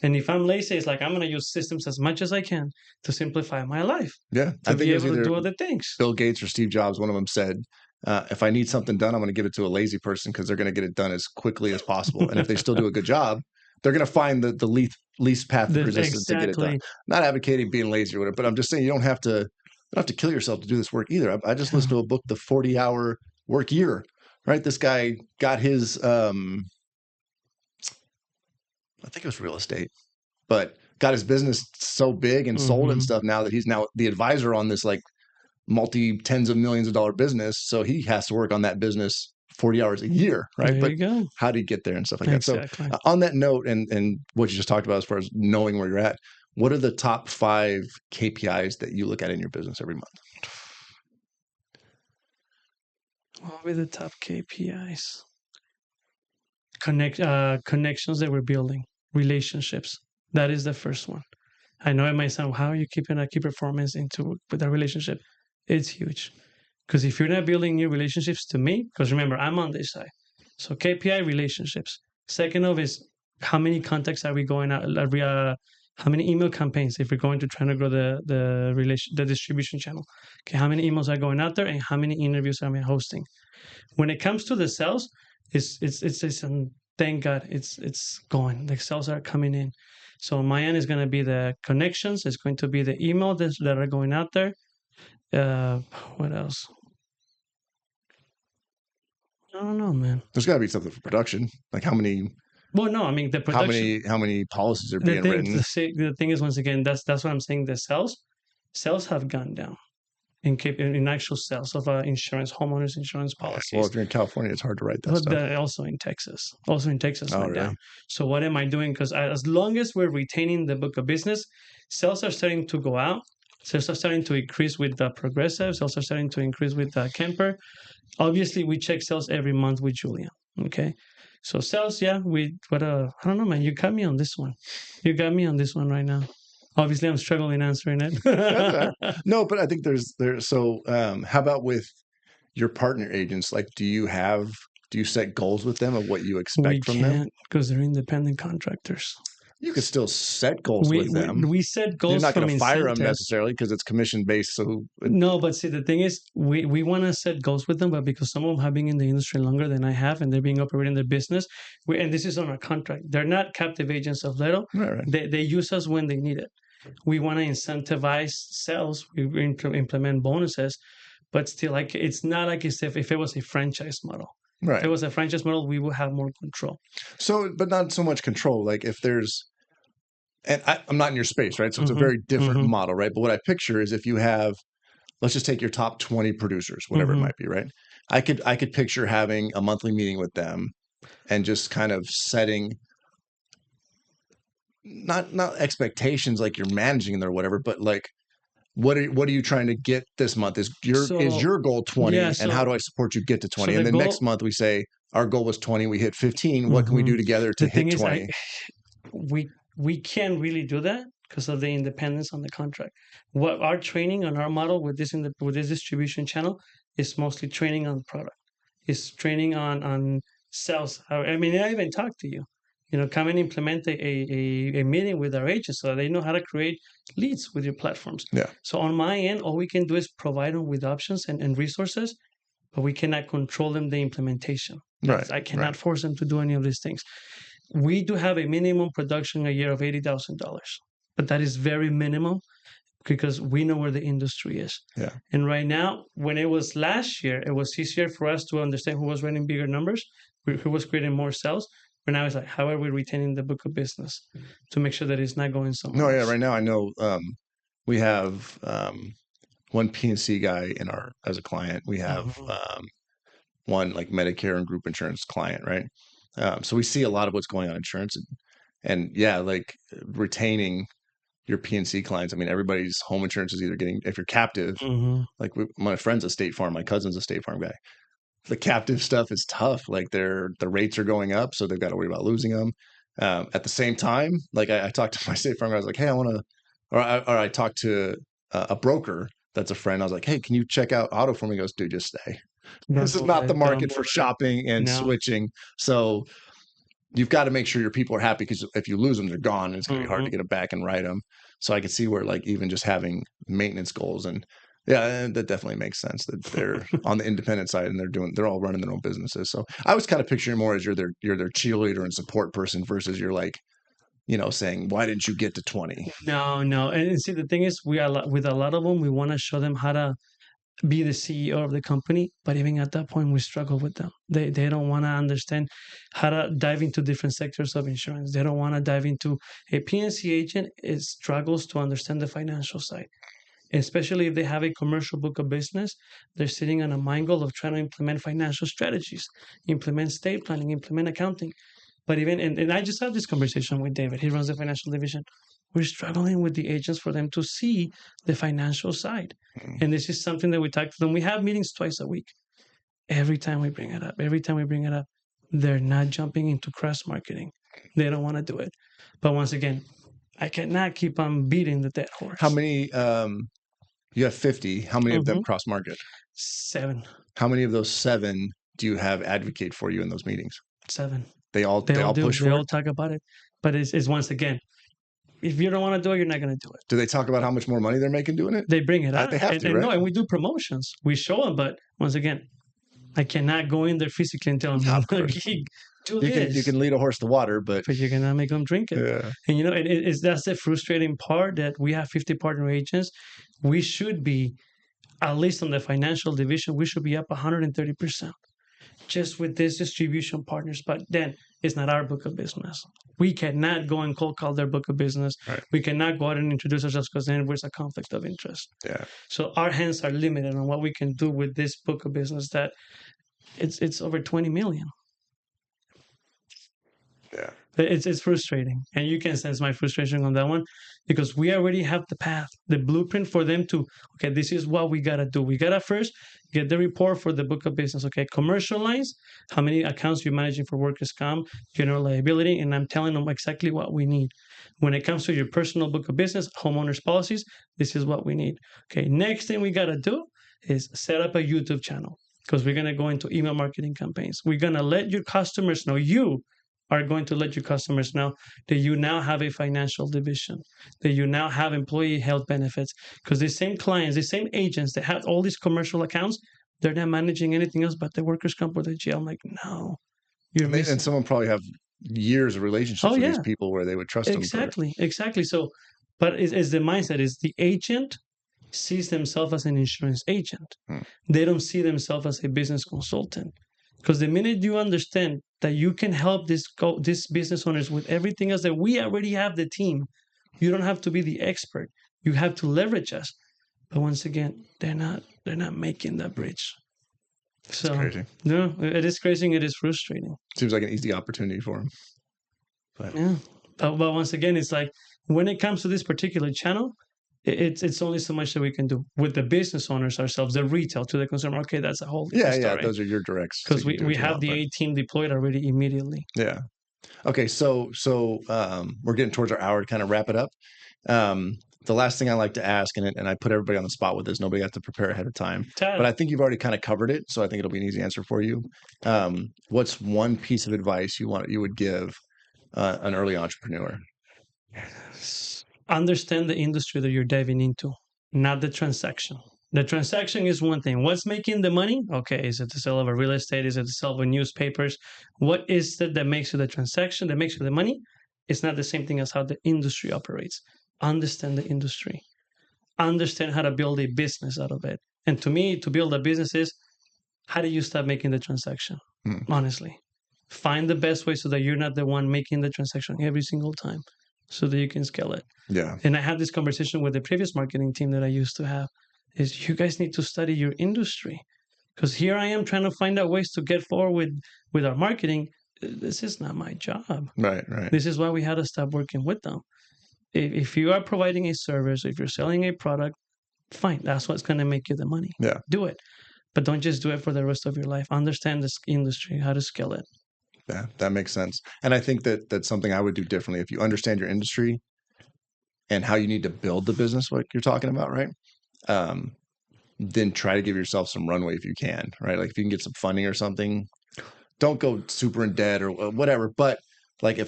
[SPEAKER 2] And if I'm lazy, it's like I'm going to use systems as much as I can to simplify my life.
[SPEAKER 1] Yeah,
[SPEAKER 2] to be able to do other things.
[SPEAKER 1] Bill Gates or Steve Jobs, one of them said, if I need something done, I'm going to give it to a lazy person because they're going to get it done as quickly as possible. And if they still do a good job, they're going to find the least path of resistance to get it done. Not advocating being lazy or whatever, but I'm just saying you don't have to kill yourself to do this work either. I just listened to a book, The 40-Hour Work Year, right? This guy got his, I think it was real estate, but got his business so big and sold and stuff now that he's now the advisor on this like multi-tens of millions of dollar business. So he has to work on that business 40 hours a year, right?
[SPEAKER 2] There you go.
[SPEAKER 1] How do you get there and stuff like that? So on that note, and what you just talked about as far as knowing where you're at, what are the top 5 KPIs that you look at in your business every month?
[SPEAKER 2] What are the top KPIs? Connections that we're building, relationships. That is the first one. I know it might sound, how are you keeping a key performance with a relationship? It's huge. Because if you're not building new relationships, to me, because remember, I'm on this side. So KPI, relationships. Second of is, how many contacts are we going out? How many email campaigns, if we're going to try to grow the distribution channel? Okay, how many emails are going out there, and how many interviews am I hosting? When it comes to the sales, it's thank God it's going. The sales are coming in. So on my end is going to be the connections. It's going to be the email that are going out there. What else? I don't know, man.
[SPEAKER 1] There's got to be something for production. Like how many?
[SPEAKER 2] Well, no, I mean the production.
[SPEAKER 1] How many policies are being written?
[SPEAKER 2] The thing is, once again, that's what I'm saying. The sales have gone down in actual sales of insurance, homeowners insurance policies.
[SPEAKER 1] Well, if you're in California, it's hard to write that stuff.
[SPEAKER 2] Also in Texas, went down. So what am I doing? Because as long as we're retaining the book of business, sales are starting to go out. Sales are starting to increase with the Progressive. Sales are starting to increase with the Kemper. Obviously, we check sales every month with Julia. Okay. So sales, yeah, I don't know, man. You got me on this one. You got me on this one right now. Obviously, I'm struggling answering it.
[SPEAKER 1] No, but I think there's. So, how about with your partner agents? Like, do you set goals with them of what you expect from them?
[SPEAKER 2] We can't, because they're independent contractors.
[SPEAKER 1] You could still set goals with them.
[SPEAKER 2] We set goals.
[SPEAKER 1] You're not going to fire them necessarily because it's commission based. So
[SPEAKER 2] no, but see, the thing is, we want to set goals with them, but because some of them have been in the industry longer than I have, and they're being operating their business, and this is on our contract. They're not captive agents of Leto.
[SPEAKER 1] Right.
[SPEAKER 2] They use us when they need it. We want to incentivize sales. We implement bonuses, but still, like it's not like if it was a franchise model.
[SPEAKER 1] Right.
[SPEAKER 2] If it was a franchise model, we would have more control.
[SPEAKER 1] So, but not so much control. Like if there's, and I'm not in your space, right? So it's a very different model, right? But what I picture is if you have, let's just take your top 20 producers, whatever it might be, right? I could picture having a monthly meeting with them and just kind of setting not expectations like you're managing them or whatever, but like what are you trying to get this month? Is your goal 20?
[SPEAKER 2] Yeah,
[SPEAKER 1] And how do I support you get to 20?
[SPEAKER 2] so
[SPEAKER 1] And
[SPEAKER 2] the
[SPEAKER 1] then
[SPEAKER 2] goal,
[SPEAKER 1] next month we say our goal was 20, we hit 15. What can we do together to
[SPEAKER 2] the
[SPEAKER 1] hit
[SPEAKER 2] thing is,
[SPEAKER 1] 20?
[SPEAKER 2] we can't really do that because of the independence on the contract. What our training on our model with this distribution channel is mostly training on product. It's training on sales. I mean, I even talk to you. You know, come and implement a meeting with our agents so they know how to create leads with your platforms.
[SPEAKER 1] Yeah.
[SPEAKER 2] So on my end, all we can do is provide them with options and resources, but we cannot control them the implementation.
[SPEAKER 1] Right.
[SPEAKER 2] I cannot force them to do any of these things. We do have a minimum production a year of $80,000, but that is very minimal because we know where the industry is.
[SPEAKER 1] Yeah.
[SPEAKER 2] And right now, when it was last year, it was easier for us to understand who was running bigger numbers, who was creating more sales. But now it's like, how are we retaining the book of business to make sure that it's not going somewhere else?
[SPEAKER 1] Yeah. Right now, I know we have one P&C guy as a client. We have one like Medicare and group insurance client, right? So we see a lot of what's going on in insurance, and yeah, like retaining your P&C clients. I mean, everybody's home insurance is either getting, if you're captive, like my friend's a State Farm, my cousin's a State Farm guy. The captive stuff is tough. Like the rates are going up, so they've got to worry about losing them. At the same time, like I talked to my State Farm guy, I was like, hey, I talked to a broker that's a friend. I was like, hey, can you check out auto for me? He goes, dude, just stay. This is not the market for shopping and switching. So you've got to make sure your people are happy, because if you lose them, they're gone, and it's going to be hard to get them back and write them. So I can see where like even just having maintenance goals, and yeah, that definitely makes sense that they're on the independent side and they're all running their own businesses. So I was kind of picturing more as you're their cheerleader and support person versus you're like, saying, why didn't you get to 20?
[SPEAKER 2] No. And see, the thing is, with a lot of them, we want to show them how to be the CEO of the company, but even at that point, we struggle with them. They don't want to understand how to dive into different sectors of insurance. They don't want to dive into a P&C agent. It struggles to understand the financial side, especially if they have a commercial book of business. They're sitting on a mind goal of trying to implement financial strategies, implement estate planning, implement accounting. But even, and I just had this conversation with David. He runs the financial division. We're struggling with the agents for them to see the financial side. And this is something that we talk to them. We have meetings twice a week. Every time we bring it up, they're not jumping into cross marketing. They don't want to do it. But once again, I cannot keep on beating the dead horse.
[SPEAKER 1] How many, you have 50. How many of them cross market?
[SPEAKER 2] 7.
[SPEAKER 1] How many of those 7 do you have advocate for you in those meetings?
[SPEAKER 2] 7.
[SPEAKER 1] They all push for it?
[SPEAKER 2] They all talk about it. But it's once again, if you don't want to do it, you're not going to do it.
[SPEAKER 1] Do they talk about how much more money they're making doing it?
[SPEAKER 2] They bring it up.
[SPEAKER 1] They have to, right?
[SPEAKER 2] No, and we do promotions. We show them, but once again, I cannot go in there physically and tell them, do this.
[SPEAKER 1] You can lead a horse to water, but
[SPEAKER 2] you cannot make them drink it. Yeah. And that's the frustrating part, that we have 50 partner agents. We should be, at least on the financial division, we should be up 130%. Just with this distribution partners, but then it's not our book of business. We cannot go and cold call their book of business.
[SPEAKER 1] Right.
[SPEAKER 2] We cannot go out and introduce ourselves, because then there's a conflict of interest.
[SPEAKER 1] Yeah.
[SPEAKER 2] So our hands are limited on what we can do with this book of business. That it's over 20 million.
[SPEAKER 1] Yeah.
[SPEAKER 2] It's frustrating, and you can sense my frustration on that one, because we already have the path, the blueprint for them to, okay, this is what we got to do. We got to first get the report for the book of business. Okay, commercial lines, how many accounts you're managing for workers' comp, general liability, and I'm telling them exactly what we need. When it comes to your personal book of business, homeowners policies, this is what we need. Okay, next thing we got to do is set up a YouTube channel, because we're going to go into email marketing campaigns. We're going to let your customers know, you are going to let your customers know that you now have a financial division, that you now have employee health benefits. Because the same clients, the same agents that have all these commercial accounts, they're not managing anything else but the workers' comp or the jail. I'm like, no, you're missing.
[SPEAKER 1] And someone probably have years of relationships with these people where they would trust them.
[SPEAKER 2] Exactly. So, but it's the mindset is the agent sees themselves as an insurance agent. They don't see themselves as a business consultant. Because the minute you understand that you can help these business owners with everything else, that we already have the team, you don't have to be the expert. You have to leverage us. But once again, they're not making that bridge. So
[SPEAKER 1] it's crazy.
[SPEAKER 2] No, it is crazy. And it is frustrating.
[SPEAKER 1] Seems like an easy opportunity for them.
[SPEAKER 2] But yeah. But once again, it's like when it comes to this particular channel, it's only so much that we can do with the business owners ourselves, the retail to the consumer. Okay, that's a whole different story.
[SPEAKER 1] Those are your directs
[SPEAKER 2] because we have the A team deployed already immediately.
[SPEAKER 1] Yeah. Okay, so we're getting towards our hour to kind of wrap it up. The last thing I like to ask, and I put everybody on the spot with this, nobody got to prepare ahead of time, but I think you've already kind of covered it, so I think it'll be an easy answer for you. What's one piece of advice you would give an early entrepreneur?
[SPEAKER 2] Understand the industry that you're diving into, not the transaction. The transaction is one thing. What's making the money? Okay, is it the sale of a real estate? Is it the sale of newspapers? What is it that makes you the transaction, that makes you the money? It's not the same thing as how the industry operates. Understand the industry. Understand how to build a business out of it. And to me, to build a business is, how do you start making the transaction? Honestly. Find the best way so that you're not the one making the transaction every single time, so that you can scale it.
[SPEAKER 1] Yeah.
[SPEAKER 2] And I had this conversation with the previous marketing team that I used to have, is you guys need to study your industry. Because here I am trying to find out ways to get forward with our marketing. This is not my job.
[SPEAKER 1] Right.
[SPEAKER 2] This is why we had to stop working with them. If you are providing a service, if you're selling a product, fine. That's what's going to make you the money.
[SPEAKER 1] Yeah.
[SPEAKER 2] Do it. But don't just do it for the rest of your life. Understand this industry, how to scale it.
[SPEAKER 1] Yeah, that makes sense. And I think that that's something I would do differently. If you understand your industry and how you need to build the business, like you're talking about, right? Then try to give yourself some runway if you can, right? Like if you can get some funding or something, don't go super in debt or whatever. But like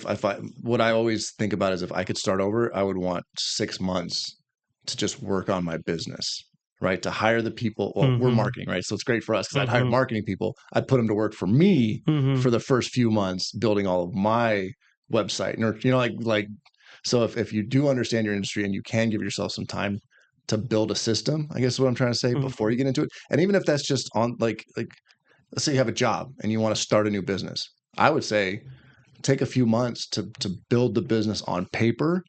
[SPEAKER 1] what I always think about is if I could start over, I would want 6 months to just work on my business, right? To hire the people. Well, we're marketing, right? So it's great for us because I'd hire marketing people. I'd put them to work for me for the first few months, building all of my website. Like, so if you do understand your industry and you can give yourself some time to build a system, I guess is what I'm trying to say, before you get into it. And even if that's just on like let's say you have a job and you want to start a new business, I would say take a few months to build the business on paper.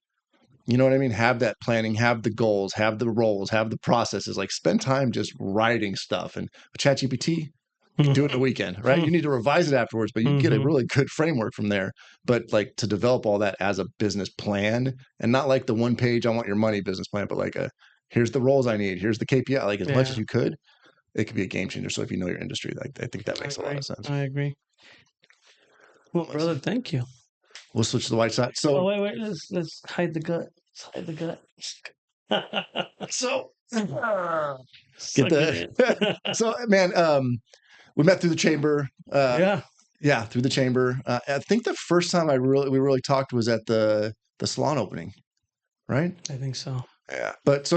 [SPEAKER 1] You know what I mean? Have that planning, have the goals, have the roles, have the processes. Like spend time just writing stuff. And with ChatGPT, you can do it in a weekend, right? You need to revise it afterwards, but you can get a really good framework from there. But like to develop all that as a business plan, and not like the 1 page, I want your money business plan, but like here's the roles I need, here's the KPI, like as much as you could, it could be a game changer. So if you know your industry, like I think that makes a lot of sense.
[SPEAKER 2] I agree. Well, brother, thank you.
[SPEAKER 1] We'll switch to the white side. So
[SPEAKER 2] wait, let's hide the gut. Let's hide the gut.
[SPEAKER 1] So get the so man, we met through the chamber. Yeah, through the chamber. I think the first time we really talked was at the salon opening, right?
[SPEAKER 2] I think so.
[SPEAKER 1] Yeah. But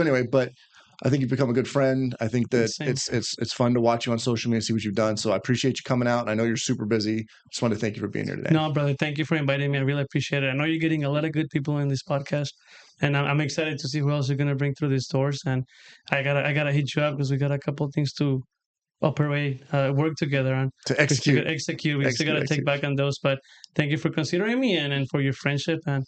[SPEAKER 1] I think you've become a good friend. I think that it's fun to watch you on social media, see what you've done. So I appreciate you coming out. I know you're super busy. Just wanted to thank you for being here today.
[SPEAKER 2] No, brother, thank you for inviting me. I really appreciate it. I know you're getting a lot of good people in this podcast, and I'm excited to see who else you're going to bring through these doors. And I gotta hit you up because we got a couple of things to operate, work together on.
[SPEAKER 1] To execute.
[SPEAKER 2] We still got to take back on those. But thank you for considering me and for your friendship. And